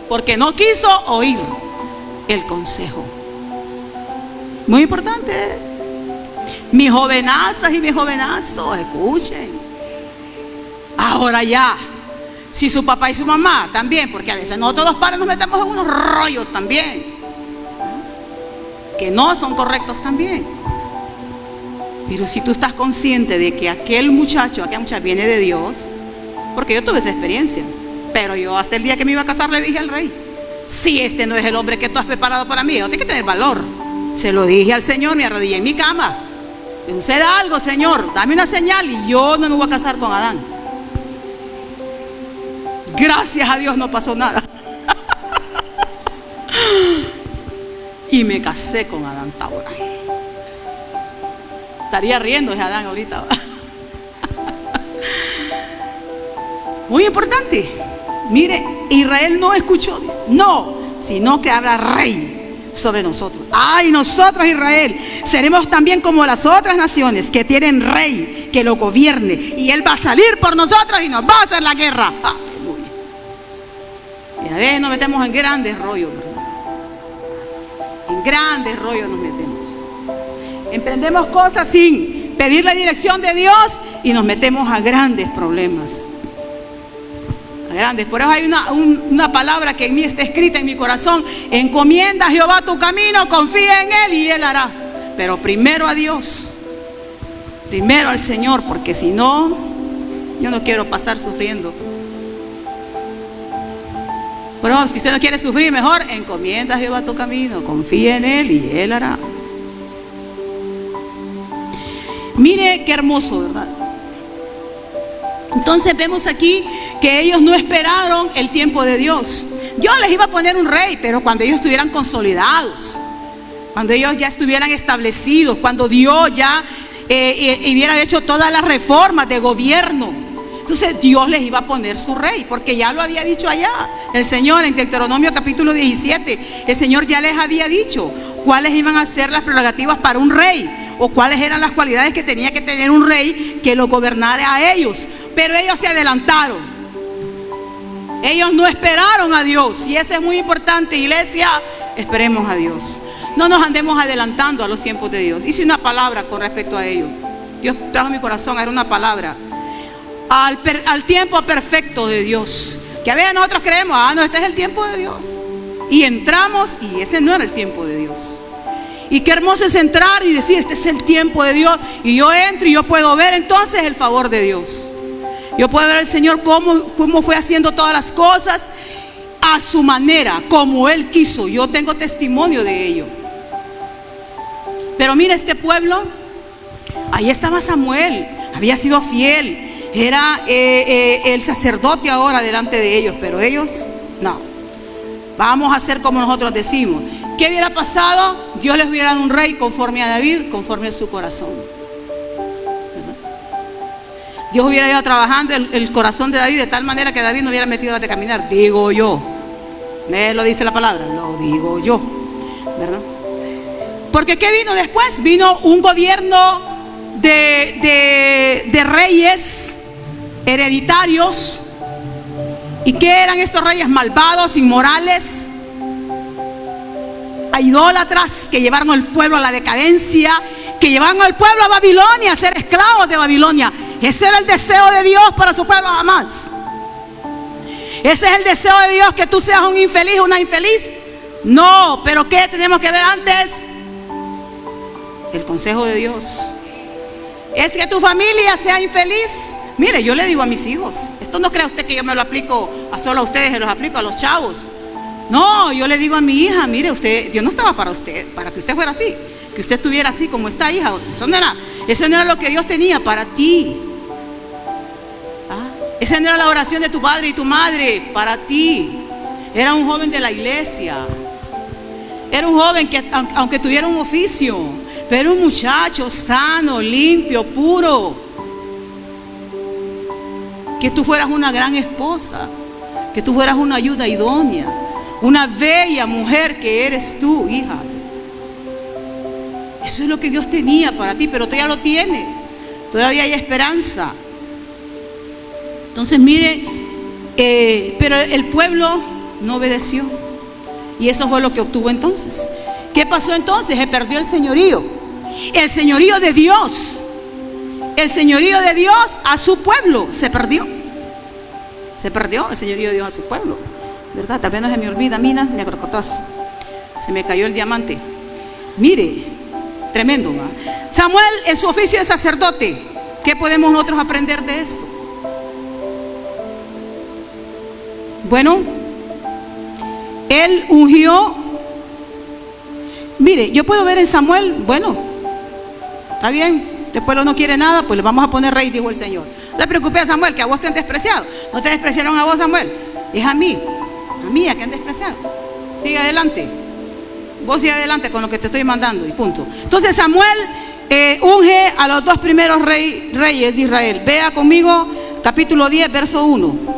porque no quiso oír el consejo. Muy importante. Mis jovenazas y mis jovenazos, escuchen. Ahora ya, si su papá y su mamá también, porque a veces nosotros los padres nos metemos en unos rollos también, que no son correctos también. Pero si tú estás consciente de que aquel muchacho, aquella muchacha viene de Dios, porque yo tuve esa experiencia, pero yo hasta el día que me iba a casar le dije al rey, si este no es el hombre que tú has preparado para mí, yo tengo que tener valor. Se lo dije al Señor, me arrodillé en mi cama, le sucede algo, Señor, dame una señal y yo no me voy a casar con Adán. Gracias a Dios no pasó nada. Y me casé con Adán Taura. Estaría riendo ese Adán ahorita. Muy importante. Mire, Israel no escuchó, dice, no, sino que habrá rey sobre nosotros. Ay, nosotros Israel seremos también como las otras naciones que tienen rey que lo gobierne, y él va a salir por nosotros y nos va a hacer la guerra. Aleluya. Y a veces nos metemos en grandes rollos, ¿verdad? En grandes rollos nos metemos. Emprendemos cosas sin pedir la dirección de Dios y nos metemos a grandes problemas. Grandes. Por eso hay una palabra que en mí está escrita en mi corazón: encomienda a Jehová tu camino, confía en él y él hará. Pero primero a Dios, primero al Señor, porque si no, yo no quiero pasar sufriendo. Pero si usted no quiere sufrir, mejor encomienda a Jehová tu camino, confía en él y él hará. Mire qué hermoso, ¿verdad? Entonces vemos aquí que ellos no esperaron el tiempo de Dios. Dios les iba a poner un rey, pero cuando ellos estuvieran consolidados, cuando ellos ya estuvieran establecidos, cuando Dios ya hubiera hecho todas las reformas de gobierno, entonces Dios les iba a poner su rey, porque ya lo había dicho allá el Señor en Deuteronomio capítulo 17. El Señor ya les había dicho cuáles iban a ser las prerrogativas para un rey, o cuáles eran las cualidades que tenía que tener un rey que lo gobernara a ellos. Pero ellos se adelantaron, ellos no esperaron a Dios, y eso es muy importante, iglesia. Esperemos a Dios, no nos andemos adelantando a los tiempos de Dios. Hice una palabra con respecto a ello. Dios trajo a mi corazón, era una palabra al tiempo perfecto de Dios, que a veces nosotros creemos, no, este es el tiempo de Dios, y entramos y ese no era el tiempo de Dios. Y qué hermoso es entrar y decir, este es el tiempo de Dios, y yo entro y yo puedo ver entonces el favor de Dios. Yo puedo ver al Señor cómo fue haciendo todas las cosas a su manera, como Él quiso. Yo tengo testimonio de ello. Pero mira, este pueblo, ahí estaba Samuel, había sido fiel, era el sacerdote ahora delante de ellos, pero ellos no. Vamos a hacer como nosotros decimos. ¿Qué hubiera pasado? Dios les hubiera dado un rey conforme a David, conforme a su corazón. ¿Verdad? Dios hubiera ido trabajando el corazón de David de tal manera que David no hubiera metido las de caminar. Digo yo. Lo dice la palabra, lo digo yo. ¿Verdad? Porque ¿qué vino después? Vino un gobierno de reyes hereditarios. ¿Y qué eran estos reyes? Malvados, inmorales, idólatras, que llevaron al pueblo a la decadencia, que llevaron al pueblo a Babilonia, a ser esclavos de Babilonia. Ese era el deseo de Dios para su pueblo, jamás. Ese es el deseo de Dios, que tú seas un infeliz, una infeliz. No, pero ¿qué tenemos que ver antes? El consejo de Dios. ¿Es que tu familia sea infeliz? Mire, yo le digo a mis hijos, esto no crea usted que yo me lo aplico solo a ustedes, se los aplico a los chavos. No, yo le digo a mi hija, mire usted, Dios no estaba para usted, para que usted fuera así, que usted estuviera así como está, hija. Eso no era lo que Dios tenía para ti. Esa no era la oración de tu padre y tu madre para ti. Era un joven de la iglesia. Era un joven que, aunque tuviera un oficio, pero era un muchacho sano, limpio, puro. Que tú fueras una gran esposa, que tú fueras una ayuda idónea, una bella mujer que eres tú, hija. Eso es lo que Dios tenía para ti, pero tú ya lo tienes. Todavía hay esperanza. Entonces mire, pero el pueblo no obedeció. Y eso fue lo que obtuvo entonces. ¿Qué pasó entonces? Se perdió el señorío. El señorío de Dios. El señorío de Dios a su pueblo se perdió. Se perdió el señorío de Dios a su pueblo, ¿verdad? Tal vez no se me olvida, mina, me acortás. Se me cayó el diamante. Mire, tremendo, ¿va? Samuel en su oficio de sacerdote. ¿Qué podemos nosotros aprender de esto? Bueno, él ungió. Mire, yo puedo ver en Samuel, bueno, está bien. El pueblo no quiere nada, pues le vamos a poner rey, dijo el Señor. No te preocupes, Samuel, que a vos te han despreciado. No te despreciaron a vos, Samuel. Es a mí a que han despreciado. Sigue adelante. Vos sigue adelante con lo que te estoy mandando y punto. Entonces Samuel unge a los dos primeros reyes de Israel. Vea conmigo capítulo 10, verso 1.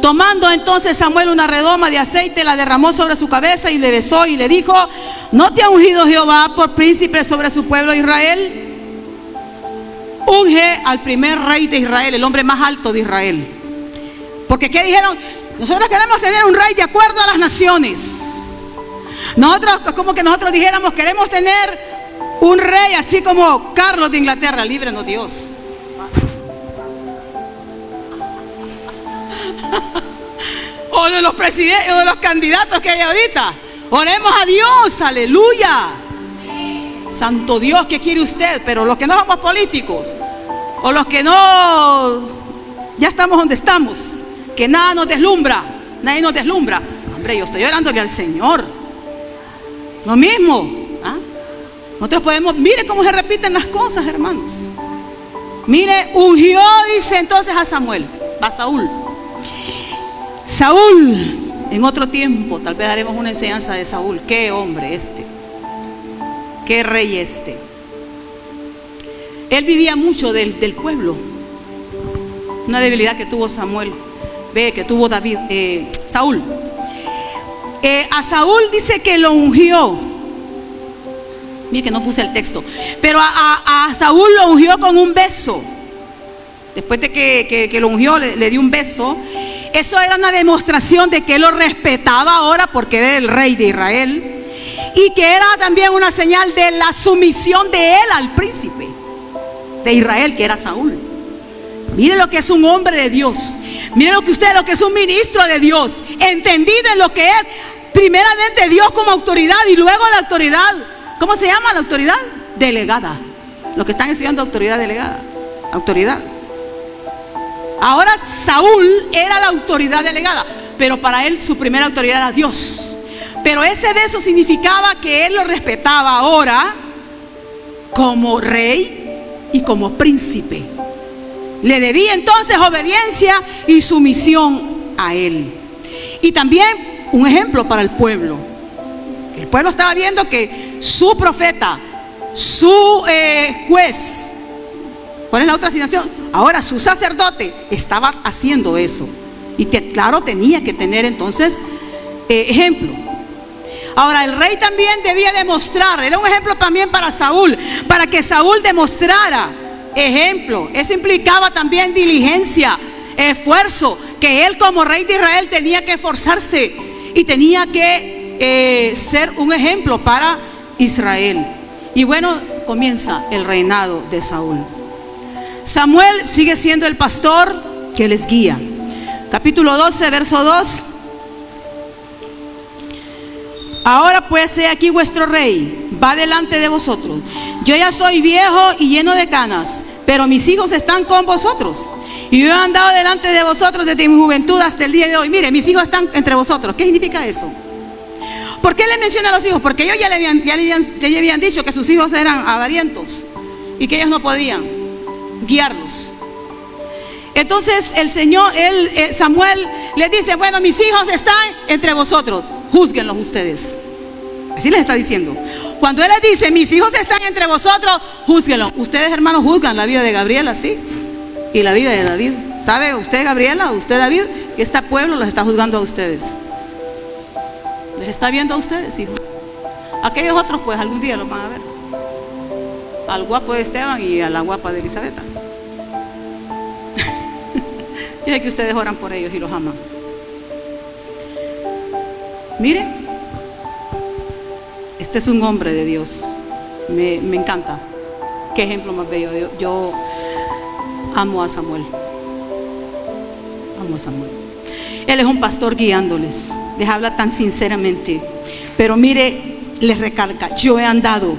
Tomando entonces Samuel una redoma de aceite, la derramó sobre su cabeza y le besó y le dijo: ¿no te ha ungido Jehová por príncipe sobre su pueblo Israel? Unge al primer rey de Israel, el hombre más alto de Israel. Porque ¿qué dijeron? Nosotros queremos tener un rey de acuerdo a las naciones. Nosotros, como que nosotros dijéramos, queremos tener un rey así como Carlos de Inglaterra. Líbrenos Dios. O de los presidentes, o de los candidatos que hay ahorita. Oremos a Dios, aleluya. Santo Dios, ¿qué quiere usted? Pero los que no somos políticos, o los que no, ya estamos donde estamos, que nada nos deslumbra, nadie nos deslumbra. Hombre, yo estoy orándole al Señor. Lo mismo. Nosotros podemos, mire cómo se repiten las cosas, hermanos. Mire, ungió, dice entonces a Samuel, a Saúl. Saúl, en otro tiempo, tal vez haremos una enseñanza de Saúl. Qué hombre este, qué rey este. Él vivía mucho del pueblo. Una debilidad que tuvo Samuel, que tuvo Saúl. A Saúl dice que lo ungió. Mire que no puse el texto. Pero a Saúl lo ungió con un beso. Después de que lo ungió, le dio un beso. Eso era una demostración de que él lo respetaba ahora porque era el rey de Israel. Y que era también una señal de la sumisión de él al príncipe de Israel, que era Saúl. Mire lo que es un hombre de Dios. Mire lo que es un ministro de Dios, entendido en lo que es primeramente Dios como autoridad y luego la autoridad. ¿Cómo se llama la autoridad? Delegada. Los que están estudiando autoridad delegada. Autoridad. Ahora Saúl era la autoridad delegada, pero para él su primera autoridad era Dios. Pero ese beso significaba que él lo respetaba ahora como rey y como príncipe. Le debía entonces obediencia y sumisión a él. Y también un ejemplo para el pueblo. El pueblo estaba viendo que su profeta, su juez, ¿cuál es la otra asignación? Ahora su sacerdote estaba haciendo eso. Y que claro, tenía que tener entonces ejemplo. Ahora, el rey también debía demostrar, era un ejemplo también para Saúl, para que Saúl demostrara ejemplo. Eso implicaba también diligencia, esfuerzo, que él como rey de Israel tenía que esforzarse y tenía que ser un ejemplo para Israel. Y bueno, comienza el reinado de Saúl. Samuel sigue siendo el pastor que les guía. Capítulo 12, verso 2. Ahora pues, he aquí vuestro rey va delante de vosotros. Yo ya soy viejo y lleno de canas, pero mis hijos están con vosotros. Y yo he andado delante de vosotros desde mi juventud hasta el día de hoy. Mire, mis hijos están entre vosotros. ¿Qué significa eso? ¿Por qué le menciona a los hijos? Porque ellos ya le habían dicho que sus hijos eran avarientos y que ellos no podían guiarlos. Entonces el Señor, Samuel les dice: bueno, mis hijos están entre vosotros, júzguenlos ustedes. Así les está diciendo. Cuando Él les dice: mis hijos están entre vosotros, júzguenlos. Ustedes, hermanos, juzgan la vida de Gabriela, ¿sí? Y la vida de David. ¿Sabe usted, Gabriela, usted, David, que este pueblo los está juzgando a ustedes? Les está viendo a ustedes, hijos. Aquellos otros, pues algún día los van a ver. Al guapo de Esteban y a la guapa de Elisabetta. Yo sé que ustedes oran por ellos y los aman. Mire, este es un hombre de Dios. Me encanta. Qué ejemplo más bello. Yo amo a Samuel. Amo a Samuel. Él es un pastor guiándoles. Les habla tan sinceramente. Pero mire, les recalca: yo he andado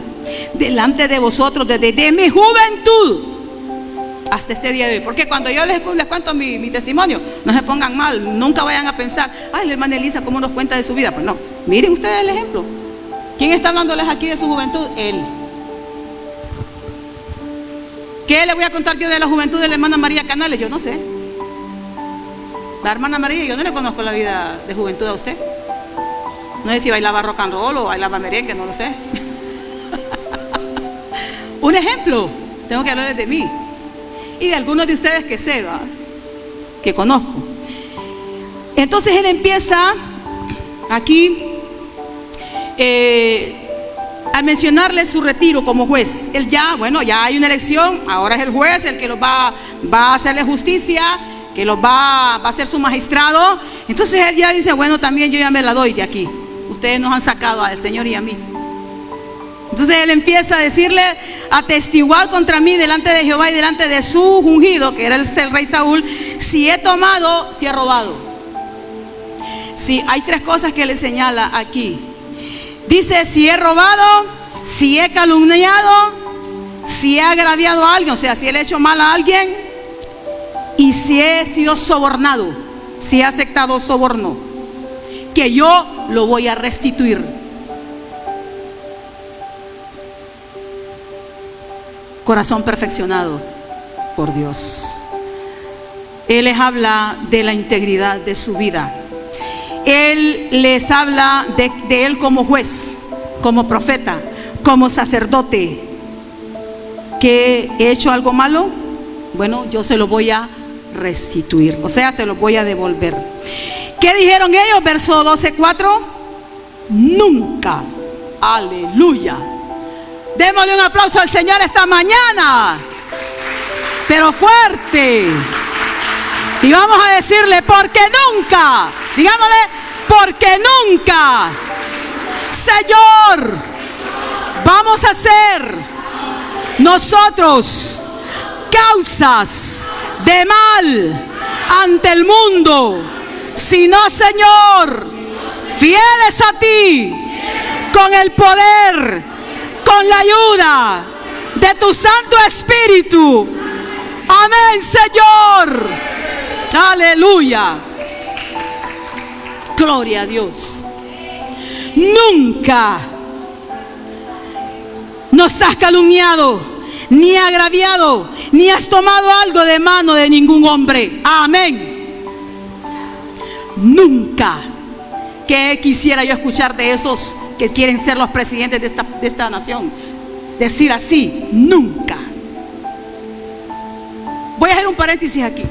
delante de vosotros desde mi juventud hasta este día de hoy. Porque cuando yo les cuento mi testimonio, no se pongan mal, nunca vayan a pensar: ay, la hermana Elisa, ¿cómo nos cuenta de su vida? Pues no, miren ustedes el ejemplo. ¿Quién está hablándoles aquí de su juventud? Él. ¿Qué le voy a contar yo de la juventud de la hermana María Canales? Yo no sé. La hermana María, yo no le conozco la vida de juventud a usted. No sé si bailaba rock and roll o bailaba merengue, no lo sé. Un ejemplo, tengo que hablarles de mí y de algunos de ustedes que sé, ¿va? Que conozco. Entonces él empieza aquí a mencionarle su retiro como juez. Él ya, bueno, ya hay una elección, ahora es el juez el que los va a hacerle justicia, que los va a ser su magistrado. Entonces él ya dice: bueno, también yo ya me la doy de aquí. Ustedes nos han sacado al Señor y a mí. Entonces él empieza a decirle: atestiguad contra mí delante de Jehová y delante de su ungido, que era el rey Saúl, si he tomado, si he robado. Sí, hay tres cosas que le señala aquí. Dice: si he robado, si he calumniado, si he agraviado a alguien, o sea, si he hecho mal a alguien, y si he sido sobornado, si he aceptado soborno, que yo lo voy a restituir. Corazón perfeccionado por Dios. Él les habla de la integridad de su vida. Él les habla de él como juez, como profeta, como sacerdote. ¿Que he hecho algo malo? Bueno, yo se lo voy a restituir, o sea, se lo voy a devolver. ¿Qué dijeron ellos? Verso 12:4. Nunca. Aleluya. Démosle un aplauso al Señor esta mañana, pero fuerte. Y vamos a decirle: porque nunca. Digámosle: porque nunca. Señor, vamos a ser nosotros causas de mal ante el mundo, sino, Señor, fieles a ti, con el poder, con la ayuda de tu Santo Espíritu. Amén, Señor. Aleluya. Gloria a Dios. Nunca nos has calumniado, ni agraviado, ni has tomado algo de mano de ningún hombre. Amén. Nunca. ¿Qué quisiera yo escuchar de esos que quieren ser los presidentes de esta nación? Decir así: nunca. Voy a hacer un paréntesis aquí.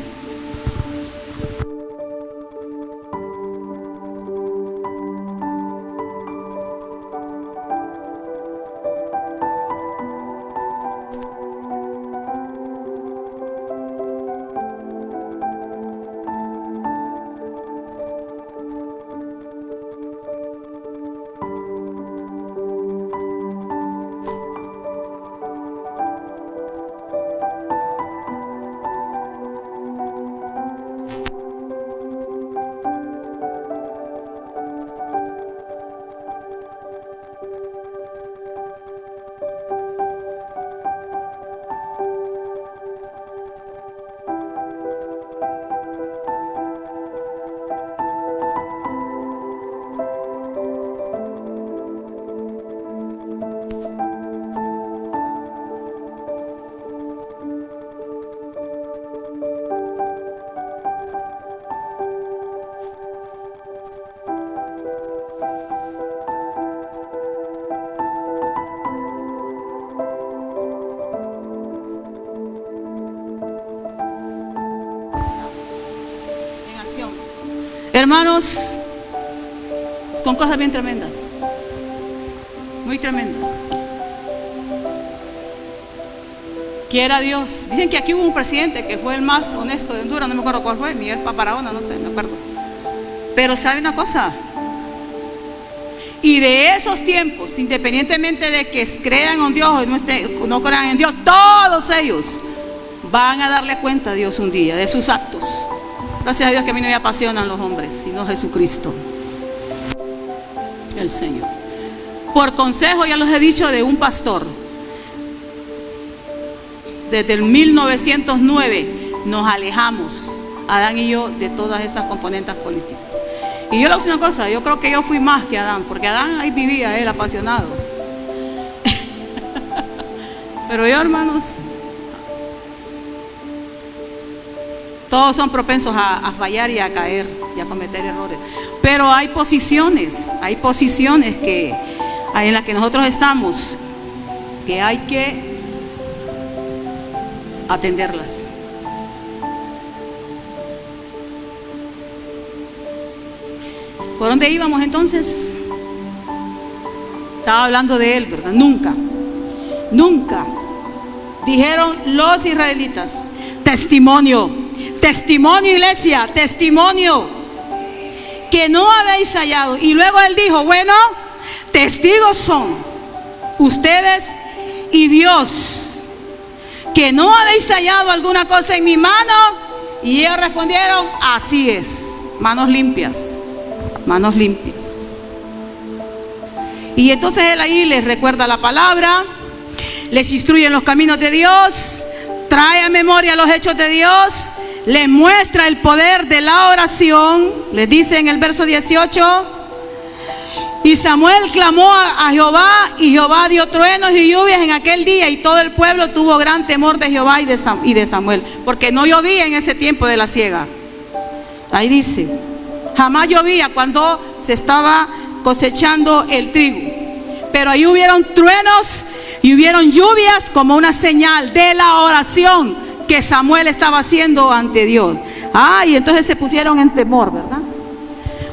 Hermanos, con cosas bien tremendas, muy tremendas. Quiera Dios. Dicen que aquí hubo un presidente que fue el más honesto de Honduras, no me acuerdo cuál fue, Miguel Paparahona, no sé, no me acuerdo. Pero sabe una cosa, y de esos tiempos, independientemente de que crean en Dios o no crean en Dios, todos ellos van a darle cuenta a Dios un día de sus actos. Gracias a Dios que a mí no me apasionan los hombres, sino Jesucristo, el Señor. Por consejo, ya los he dicho, de un pastor, desde el 1909 nos alejamos, Adán y yo, de todas esas componentes políticas. Y yo le voy a decir una cosa, yo creo que yo fui más que Adán, porque Adán ahí vivía él apasionado. Pero yo, hermanos, todos son propensos a fallar y a caer y a cometer errores. Pero hay posiciones que en las que nosotros estamos, que hay que atenderlas. ¿Por dónde íbamos entonces? Estaba hablando de él, ¿verdad? Nunca dijeron los israelitas: testimonio, iglesia, testimonio, que no habéis hallado. Y luego él dijo: bueno, testigos son ustedes y Dios, que no habéis hallado alguna cosa en mi mano. Y ellos respondieron: así es, manos limpias. Y entonces él ahí les recuerda la palabra, les instruye en los caminos de Dios, trae a memoria los hechos de Dios, les muestra el poder de la oración. Les dice en el verso 18: y Samuel clamó a Jehová, y Jehová dio truenos y lluvias en aquel día, y todo el pueblo tuvo gran temor de Jehová y de Samuel, porque no llovía en ese tiempo de la siega. Ahí dice, jamás llovía cuando se estaba cosechando el trigo, pero ahí hubieron truenos y hubieron lluvias como una señal de la oración que Samuel estaba haciendo ante Dios. Y entonces se pusieron en temor, ¿verdad?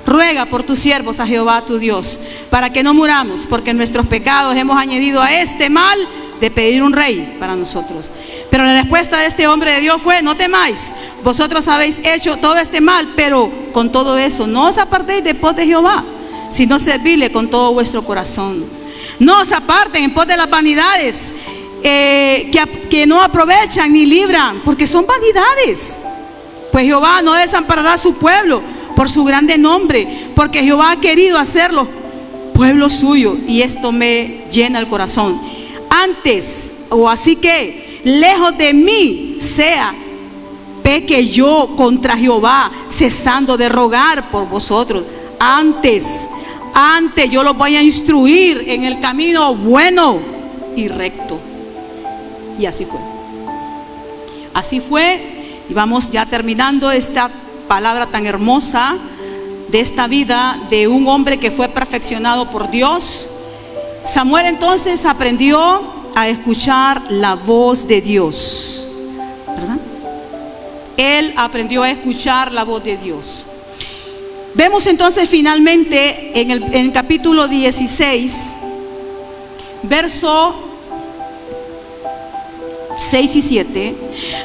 Ruega por tus siervos a Jehová tu Dios, para que no muramos, porque en nuestros pecados hemos añadido a este mal de pedir un rey para nosotros. Pero la respuesta de este hombre de Dios fue: no temáis, vosotros habéis hecho todo este mal, pero con todo eso no os apartéis de pos de Jehová, sino servirle con todo vuestro corazón. No os aparten en pos de las vanidades que no aprovechan ni libran, porque son vanidades. Pues Jehová no desamparará a su pueblo por su grande nombre, porque Jehová ha querido hacerlo pueblo suyo, y esto me llena el corazón. Antes, o así que, lejos de mí sea, peque yo contra Jehová, cesando de rogar por vosotros. Antes yo los voy a instruir en el camino bueno y recto. Y así fue, y vamos ya terminando esta palabra tan hermosa de esta vida de un hombre que fue perfeccionado por Dios. Samuel entonces aprendió a escuchar la voz de Dios, ¿verdad? Él aprendió a escuchar la voz de Dios. Vemos entonces finalmente en el capítulo 16, verso 6 y 7,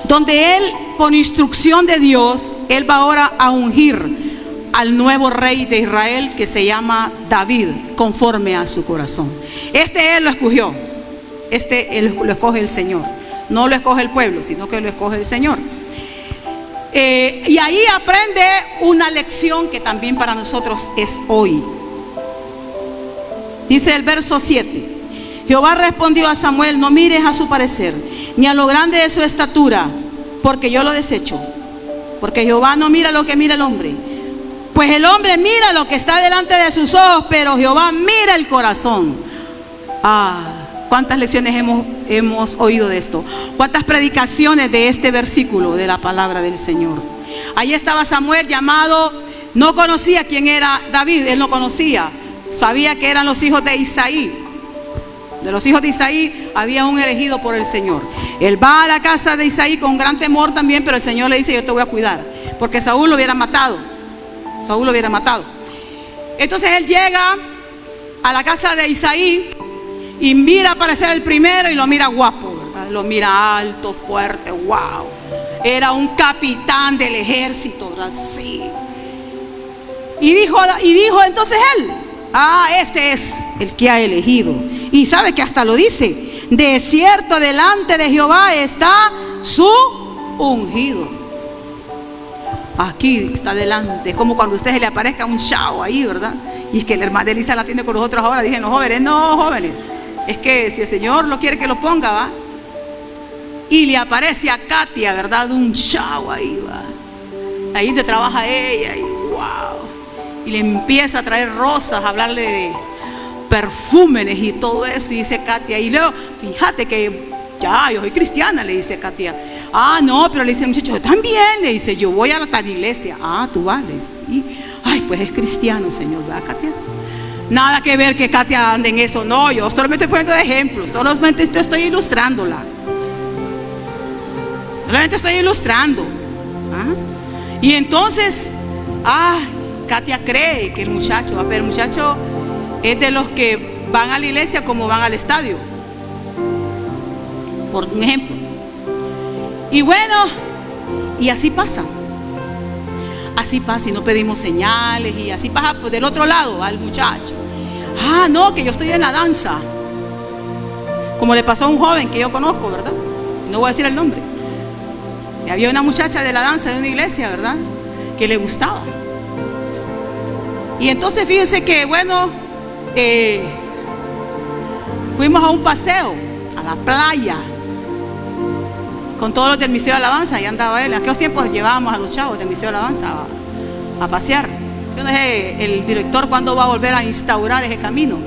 donde él, por instrucción de Dios, él va ahora a ungir al nuevo rey de Israel, que se llama David, conforme a su corazón. Él lo escogió, él lo escoge el Señor, no lo escoge el pueblo, sino que lo escoge el Señor. Y ahí aprende una lección que también para nosotros es hoy. Dice el verso 7: Jehová respondió a Samuel: no mires a su parecer, ni a lo grande de su estatura, porque yo lo desecho. Porque Jehová no mira lo que mira el hombre, pues el hombre mira lo que está delante de sus ojos, pero Jehová mira el corazón. ¿Cuántas lecciones hemos oído de esto? ¿Cuántas predicaciones de este versículo de la palabra del Señor? Allí estaba Samuel llamado, no conocía quién era David, él no conocía, sabía que eran los hijos de Isaí. De los hijos de Isaí había un elegido por el Señor. Él va a la casa de Isaí con gran temor también, pero el Señor le dice: yo te voy a cuidar, porque Saúl lo hubiera matado. Saúl lo hubiera matado. Entonces él llega a la casa de Isaí y mira aparecer el primero y lo mira guapo, ¿verdad? Lo mira alto, fuerte, wow. Era un capitán del ejército, ¿verdad? Sí. Y dijo entonces él, este es el que ha elegido. Y sabe que hasta lo dice: de cierto delante de Jehová está su ungido. Aquí está delante. Es como cuando a usted se le aparezca un chao ahí, ¿verdad? Y es que la hermana Elisa la tiene con los otros ahora. Dicen los jóvenes: no, jóvenes, es que si el Señor lo quiere que lo ponga, ¿va? Y le aparece a Katia, ¿verdad? Un chao ahí, ¿va? Ahí donde trabaja ella, y wow. Y le empieza a traer rosas, a hablarle de perfúmenes y todo eso. Y dice Katia, y luego, fíjate que ya, yo soy cristiana, le dice Katia. No, pero le dice el muchacho, yo también, le dice, yo voy a la tal iglesia. Tú vales, sí. Ay, pues es cristiano, señor, ¿verdad, Katia? Nada que ver que Katia ande en eso, no, yo solamente estoy poniendo de ejemplo, solamente estoy ilustrándola. Solamente estoy ilustrando. Y entonces, Katia cree que el muchacho, pero el muchacho es de los que van a la iglesia como van al estadio, por un ejemplo. Y bueno, y así pasa. Así pasa, y no pedimos señales, y así pasa pues, del otro lado al muchacho. No, que yo estoy en la danza, como le pasó a un joven que yo conozco, ¿verdad? No voy a decir el nombre. Y había una muchacha de la danza de una iglesia, ¿verdad? Que le gustaba. Y entonces fíjense que bueno, fuimos a un paseo a la playa con todos los del Ministerio de Alabanza. Ahí andaba él. En aquellos tiempos llevábamos a los chavos del Ministerio de Alabanza a pasear. Yo no sé el director cuándo va a volver a instaurar ese camino.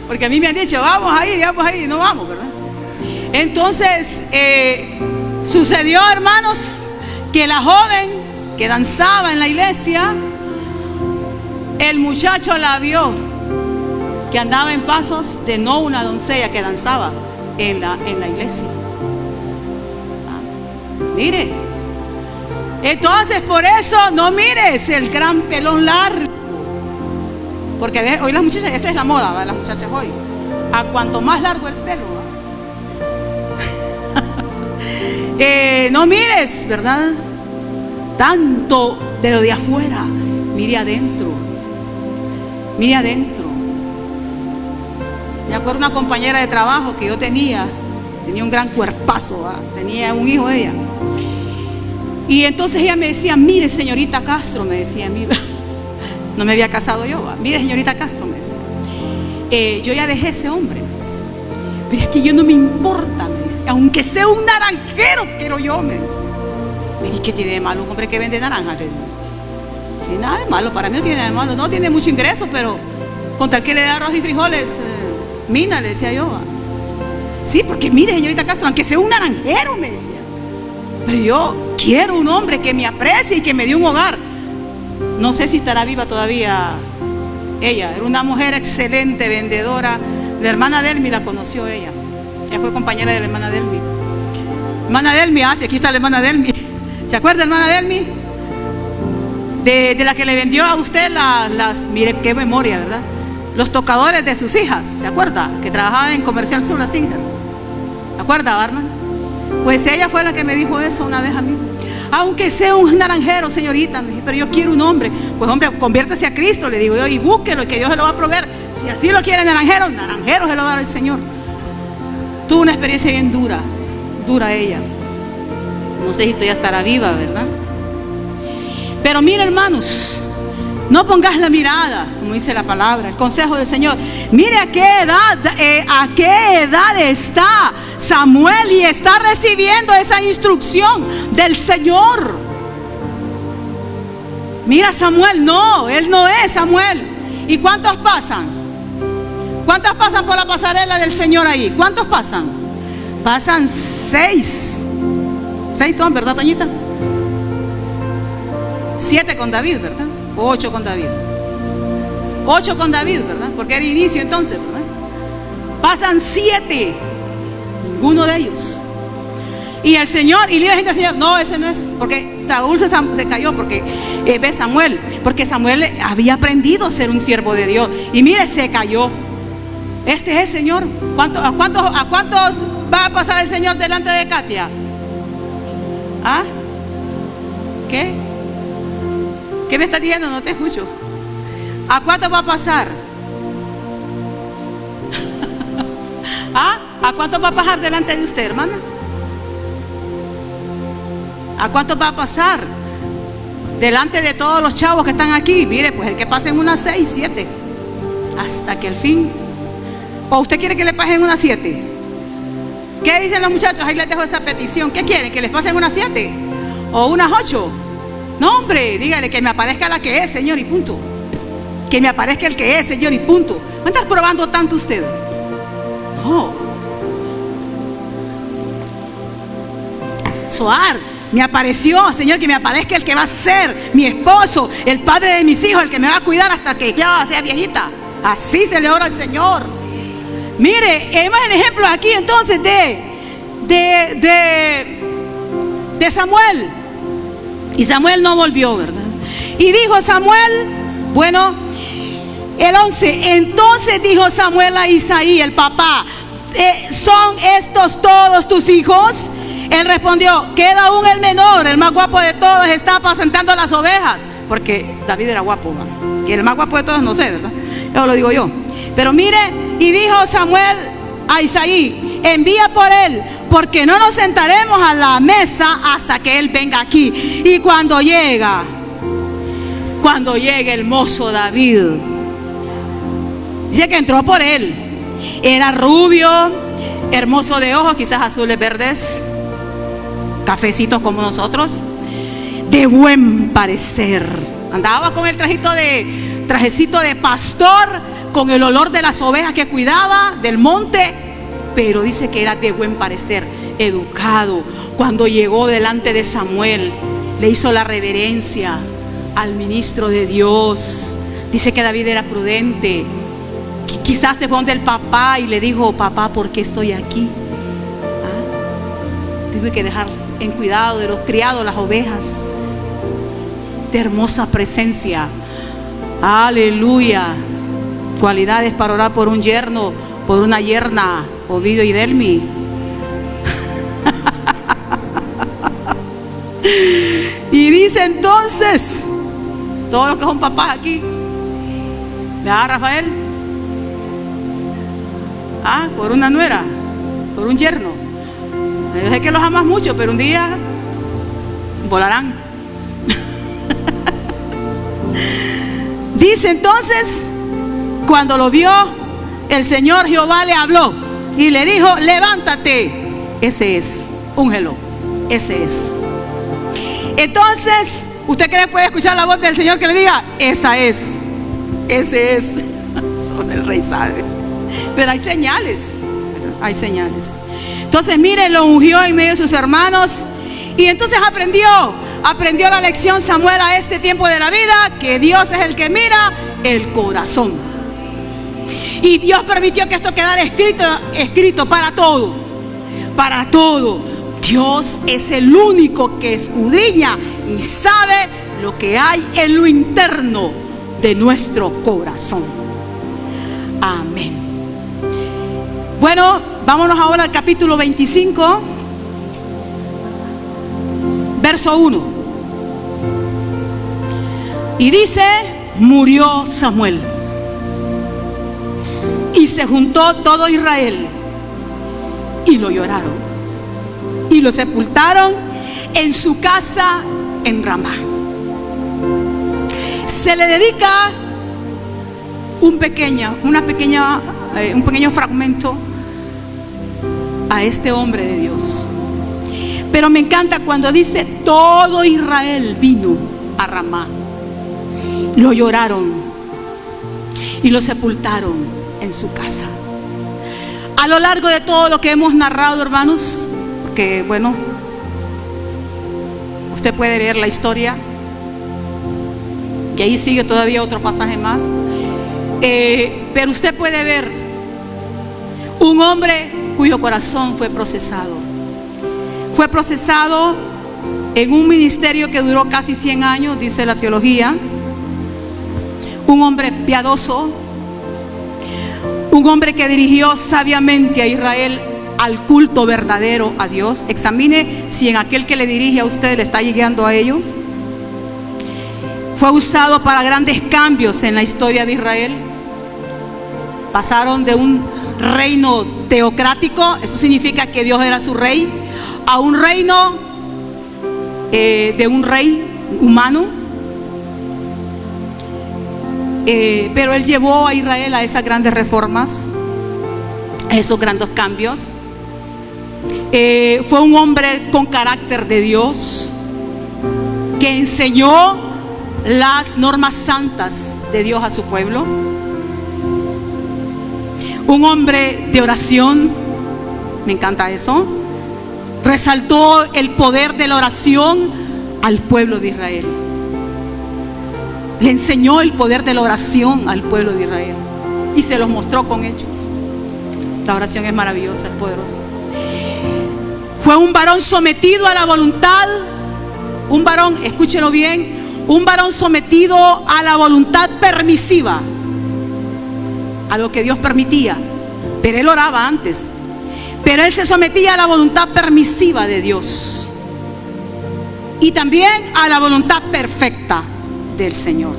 Porque a mí me han dicho, vamos a ir, no vamos, ¿verdad? Entonces sucedió, hermanos, que la joven que danzaba en la iglesia, el muchacho la vio que andaba en pasos de no una doncella que danzaba en la iglesia. Mire, entonces por eso no mires el gran pelón largo, porque hoy las muchachas, esa es la moda, ¿va? Las muchachas hoy, a cuanto más largo el pelo, no mires, ¿verdad? Tanto de lo de afuera, mire adentro. Mire adentro. Me acuerdo una compañera de trabajo que yo tenía un gran cuerpazo, ¿va? Tenía un hijo ella. Y entonces ella me decía, mire señorita Castro, me decía a mí, no me había casado yo, ¿va? Mire señorita Castro, me decía, yo ya dejé ese hombre, me decía, pero es que yo no me importa, me decía, aunque sea un naranjero, quiero yo, me decía. Me dije, ¿qué tiene de malo un hombre que vende naranjas? Sí, nada de malo, para mí no tiene nada de malo, no tiene mucho ingreso, pero con tal que le da arroz y frijoles, mina, le decía yo. Sí, porque mire señorita Castro, aunque sea un naranjero, me decía, pero yo quiero un hombre que me aprecie y que me dé un hogar. No sé si estará viva todavía ella, era una mujer excelente, vendedora. La hermana Delmi la conoció ella fue compañera de la hermana Delmi. Hermana Delmi, sí, aquí está la hermana Delmi. ¿Se acuerda, hermana Delmi? De la que le vendió a usted mire qué memoria, ¿verdad? Los tocadores de sus hijas, ¿se acuerda? Que trabajaba en Comercial Sur, la Singer. ¿Se acuerda, hermana? Pues ella fue la que me dijo eso una vez a mí. Aunque sea un naranjero, señorita, me dije, pero yo quiero un hombre. Pues hombre, conviértase a Cristo, le digo yo, y búsquelo, y que Dios se lo va a proveer. Si así lo quiere naranjero, naranjero se lo va a dar el Señor. Tuvo una experiencia bien dura ella. No sé si todavía estará viva, ¿verdad? Pero mira, hermanos, no pongas la mirada, como dice la palabra, el consejo del Señor. Mire a qué edad está Samuel y está recibiendo esa instrucción del Señor. Mira, Samuel, no, él no es Samuel. ¿Y cuántos pasan? ¿Cuántos pasan por la pasarela del Señor ahí? ¿Cuántos pasan? Pasan 6. 6 son, ¿verdad, Toñita? 7 con David, ¿verdad? 8 con David. 8 con David, ¿verdad? Porque era inicio entonces, ¿verdad? Pasan 7. Ninguno de ellos. Y el Señor, y le dijo al Señor, no, ese no es, porque Saúl se cayó, porque ve Samuel, porque Samuel había aprendido a ser un siervo de Dios. Y mire, se cayó. Este es el Señor. ¿A cuántos va a pasar el Señor delante de Katia? ¿Ah? ¿Qué? ¿Qué me está diciendo? No te escucho. ¿A cuántos va a pasar? ¿Ah? ¿A cuántos va a pasar delante de usted, hermana? ¿A cuántos va a pasar delante de todos los chavos que están aquí? Mire, pues el que pasen unas 6, 7 hasta que el fin. ¿O usted quiere que le pasen unas 7? ¿Qué dicen los muchachos? Ahí les dejo esa petición. ¿Qué quieren? ¿Que les pasen unas 7? ¿O unas 8? No, hombre, dígale que me aparezca la que es, Señor, y punto. Que me aparezca el que es, Señor, y punto. ¿Va a estar probando tanto usted? No. Soar, me apareció, Señor, que me aparezca el que va a ser mi esposo, el padre de mis hijos, el que me va a cuidar hasta que ya sea viejita. Así se le ora al Señor. Mire, hemos el ejemplo aquí entonces de Samuel. Y Samuel no volvió, ¿verdad? Y dijo Samuel, bueno, el 11, entonces dijo Samuel a Isaí, el papá, ¿son estos todos tus hijos? Él respondió, queda aún el menor, el más guapo de todos, está apacentando las ovejas. Porque David era guapo, ¿no? Y el más guapo de todos, no sé, ¿verdad? Yo lo digo yo. Pero mire, y dijo Samuel a Isaí, envía por él, porque no nos sentaremos a la mesa hasta que él venga aquí. Y cuando llegue el mozo David, dice que entró por él. Era rubio, hermoso de ojos, quizás azules, verdes, cafecitos como nosotros, de buen parecer. Andaba con el trajecito de pastor, con el olor de las ovejas que cuidaba del monte, pero dice que era de buen parecer, educado. Cuando llegó delante de Samuel, le hizo la reverencia al ministro de Dios. Dice que David era prudente. Quizás se fue donde el papá y le dijo, papá, ¿por qué estoy aquí? Tuve que dejar en cuidado de los criados las ovejas. De hermosa presencia. Aleluya. Cualidades para orar por un yerno, por una yerna, Ovidio y Delmi. Y dice entonces, todos los que son papás aquí, ¿verdad, Rafael? Por una nuera, por un yerno. Yo sé que los amas mucho, pero un día volarán. Dice entonces, cuando lo vio, el Señor Jehová le habló y le dijo, levántate. Ese es, úngelo, ese es. Entonces, ¿usted cree que puede escuchar la voz del Señor que le diga, esa es, ese es? Solo el rey sabe. Pero hay señales, hay señales. Entonces, mire, lo ungió en medio de sus hermanos. Y entonces aprendió la lección Samuel a este tiempo de la vida, que Dios es el que mira el corazón. Y Dios permitió que esto quedara escrito para todo. Para todo. Dios es el único que escudriña y sabe lo que hay en lo interno de nuestro corazón. Amén. Bueno, vámonos ahora al capítulo 25, verso 1. Y dice, murió Samuel. Y se juntó todo Israel y lo lloraron. Y lo sepultaron en su casa en Ramá. Se le dedica un pequeño fragmento a este hombre de Dios. Pero me encanta cuando dice todo Israel vino a Ramá. Lo lloraron y lo sepultaron en su casa. A lo largo de todo lo que hemos narrado, hermanos, que bueno, usted puede leer la historia, que ahí sigue todavía otro pasaje más, pero usted puede ver un hombre cuyo corazón fue procesado, Fue procesado en un ministerio que duró casi 100 años, dice la teología. Un hombre piadoso, un hombre que dirigió sabiamente a Israel al culto verdadero a Dios. Examine si en aquel que le dirige a usted le está llegando a ello. Fue usado para grandes cambios en la historia de Israel. Pasaron de un reino teocrático, eso significa que Dios era su rey, a un reino de un rey humano. Pero él llevó a Israel a esas grandes reformas, a esos grandes cambios. Fue un hombre con carácter de Dios, que enseñó las normas santas de Dios a su pueblo. Un hombre de oración, me encanta eso. Resaltó el poder de la oración al pueblo de Israel. Le enseñó el poder de la oración al pueblo de Israel y se los mostró con hechos. La oración es maravillosa, es poderosa. Fue un varón sometido a la voluntad, un varón, escúchelo bien, un varón sometido a la voluntad permisiva, a lo que Dios permitía. Pero él oraba antes, pero él se sometía a la voluntad permisiva de Dios y también a la voluntad perfecta del Señor.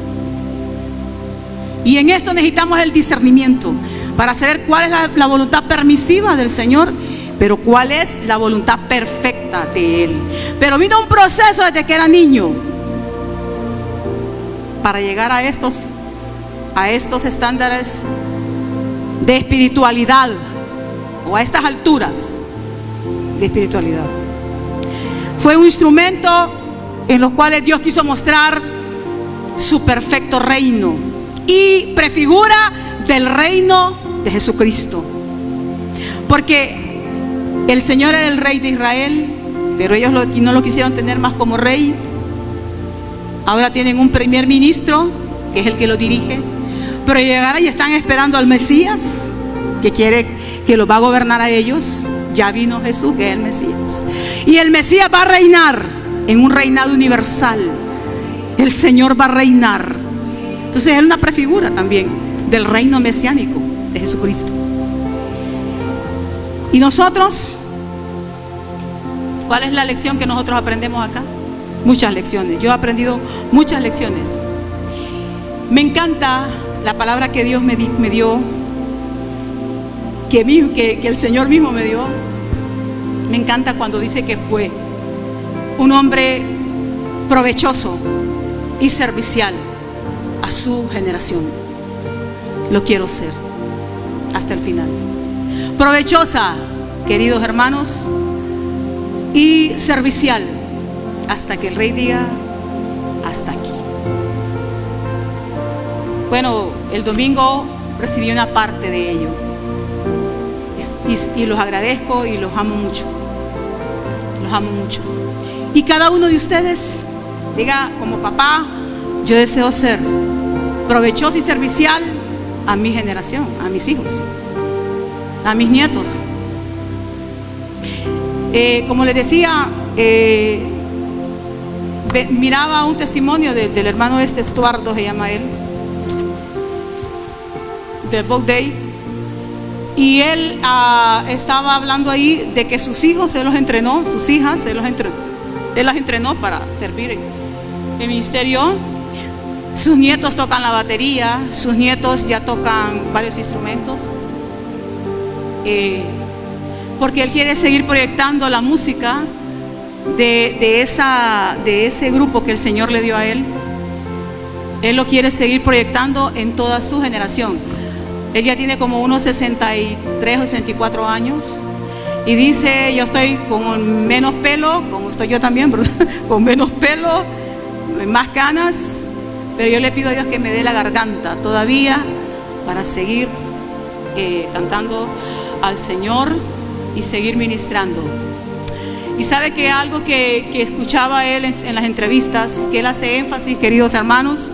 Y en esto necesitamos el discernimiento para saber cuál es la voluntad permisiva del Señor, pero cuál es la voluntad perfecta de Él. Pero vino un proceso desde que era niño para llegar a estos estándares de espiritualidad, o a estas alturas de espiritualidad. Fue un instrumento en los cuales Dios quiso mostrar su perfecto reino y prefigura del reino de Jesucristo, porque el Señor era el rey de Israel, pero ellos no lo quisieron tener más como rey. Ahora tienen un primer ministro que es el que lo dirige, pero llegará y están esperando al Mesías que los va a gobernar a ellos. Ya vino Jesús, que es el Mesías, y el Mesías va a reinar en un reinado universal. El Señor va a reinar. Entonces es una prefigura también del reino mesiánico de Jesucristo. Y nosotros, ¿cuál es la lección que nosotros aprendemos acá? Muchas lecciones. Yo he aprendido muchas lecciones. Me encanta la palabra que Dios me dio, que el Señor mismo me dio. Me encanta cuando dice que fue un hombre provechoso y servicial a su generación. Lo quiero ser hasta el final. Provechosa, queridos hermanos, y servicial hasta que el rey diga hasta aquí. Bueno, el domingo recibí una parte de ello y los agradezco y los amo mucho. Los amo mucho. Y cada uno de ustedes diga, como papá, yo deseo ser provechoso y servicial a mi generación, a mis hijos, a mis nietos. Como les decía, miraba un testimonio del hermano Estuardo, se llama él, del Book Day, y él estaba hablando ahí de que sus hijos él los entrenó, sus hijas él las entrenó para servir en el ministerio. Sus nietos tocan la batería, sus nietos ya tocan varios instrumentos, porque él quiere seguir proyectando la música de ese grupo que el Señor le dio a él. Él lo quiere seguir proyectando en toda su generación. Él ya tiene como unos 63 o 64 años y dice, yo estoy con menos pelo, como estoy yo también, ¿verdad? Con menos pelo, más canas, pero yo le pido a Dios que me dé la garganta todavía para seguir cantando al Señor y seguir ministrando. Y sabe que algo que escuchaba él en las entrevistas, que él hace énfasis, queridos hermanos,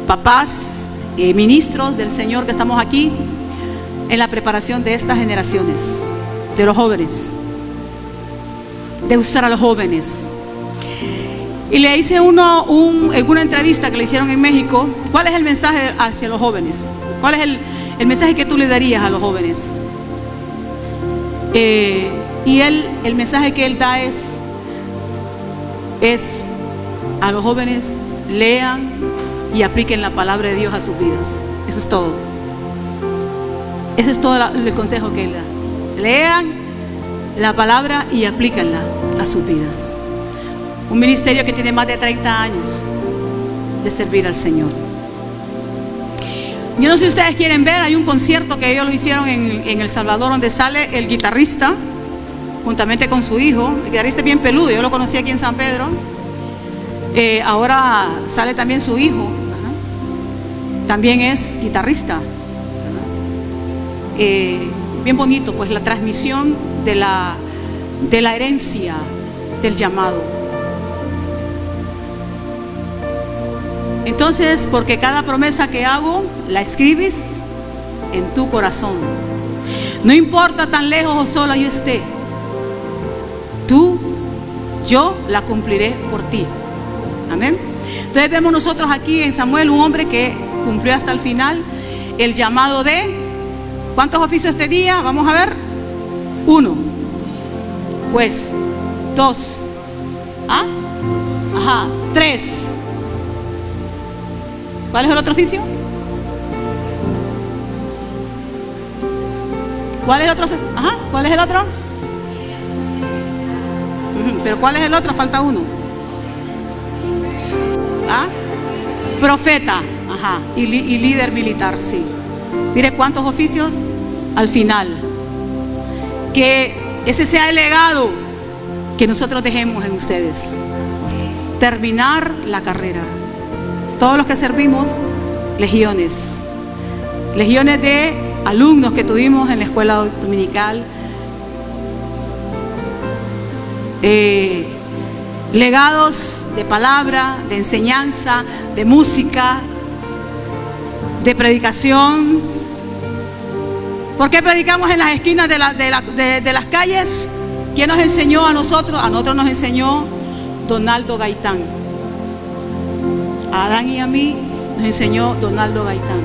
papás, ministros del Señor que estamos aquí, en la preparación de estas generaciones, de los jóvenes, de usar a los jóvenes. Y le hice en una entrevista que le hicieron en México, ¿cuál es el mensaje hacia los jóvenes? ¿Cuál es el mensaje que tú le darías a los jóvenes? Y el mensaje que él da es a los jóvenes: lean y apliquen la palabra de Dios a sus vidas. Eso es todo. Ese es todo el consejo que él da. Lean la palabra y aplíquenla a sus vidas. Un ministerio que tiene más de 30 años de servir al Señor. Yo no sé si ustedes quieren ver, hay un concierto que ellos lo hicieron en El Salvador, donde sale el guitarrista juntamente con su hijo. El guitarrista es bien peludo, yo lo conocí aquí en San Pedro. Ahora sale también su hijo, ¿verdad? También es guitarrista, bien bonito, pues la transmisión de la herencia del llamado. Entonces, porque cada promesa que hago la escribes en tu corazón. No importa tan lejos o sola yo esté, yo la cumpliré por ti. Amén. Entonces vemos nosotros aquí en Samuel un hombre que cumplió hasta el final el llamado de, ¿cuántos oficios tenía? Vamos a ver. 1, pues 2, 3. ¿Cuál es el otro oficio? ¿Cuál es el otro? ¿Cuál es el otro? Pero ¿cuál es el otro? Falta uno. Profeta. Y líder militar, sí. Mire cuántos oficios al final. Que ese sea el legado que nosotros dejemos en ustedes. Terminar la carrera. Todos los que servimos, legiones de alumnos que tuvimos en la escuela dominical, legados de palabra, de enseñanza, de música, de predicación. ¿Por qué predicamos en las esquinas de las calles? ¿Quién nos enseñó a nosotros? A nosotros nos enseñó Donaldo Gaitán. A Adán y a mí nos enseñó Donaldo Gaitán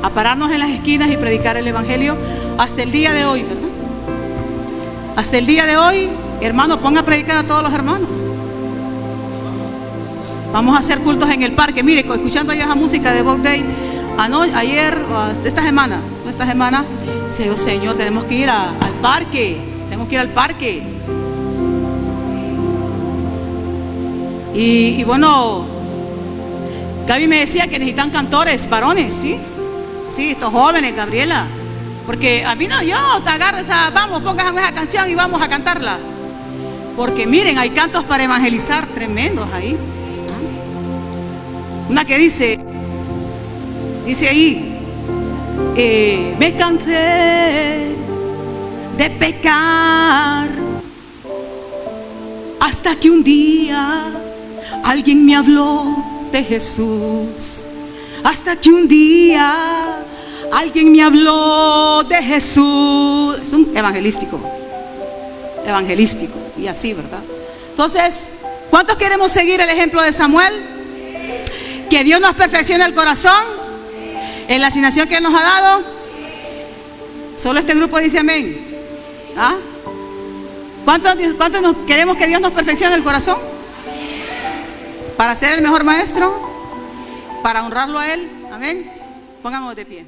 a pararnos en las esquinas y predicar el evangelio hasta el día de hoy, ¿verdad? Hasta el día de hoy, hermano, ponga a predicar a todos los hermanos. Vamos a hacer cultos en el parque. Mire, escuchando ya esa música de Bob Day, ayer, esta semana, dice, oh Señor, tenemos que ir al parque. Y bueno, Gaby me decía que necesitan cantores, varones, ¿sí? Sí, estos jóvenes, Gabriela. Porque a mí no, yo te agarro vamos, póngame esa canción y vamos a cantarla. Porque miren, hay cantos para evangelizar tremendos ahí. Una que dice ahí, me cansé de pecar hasta que un día alguien me habló de Jesús. Hasta que un día alguien me habló de Jesús. Es un evangelístico. Y así, ¿verdad? Entonces, ¿cuántos queremos seguir el ejemplo de Samuel? Que Dios nos perfeccione el corazón en la asignación que Él nos ha dado. Solo este grupo dice amén. ¿Cuántos nos queremos que Dios nos perfeccione el corazón? Para ser el mejor maestro, para honrarlo a Él. Amén. Pongámonos de pie.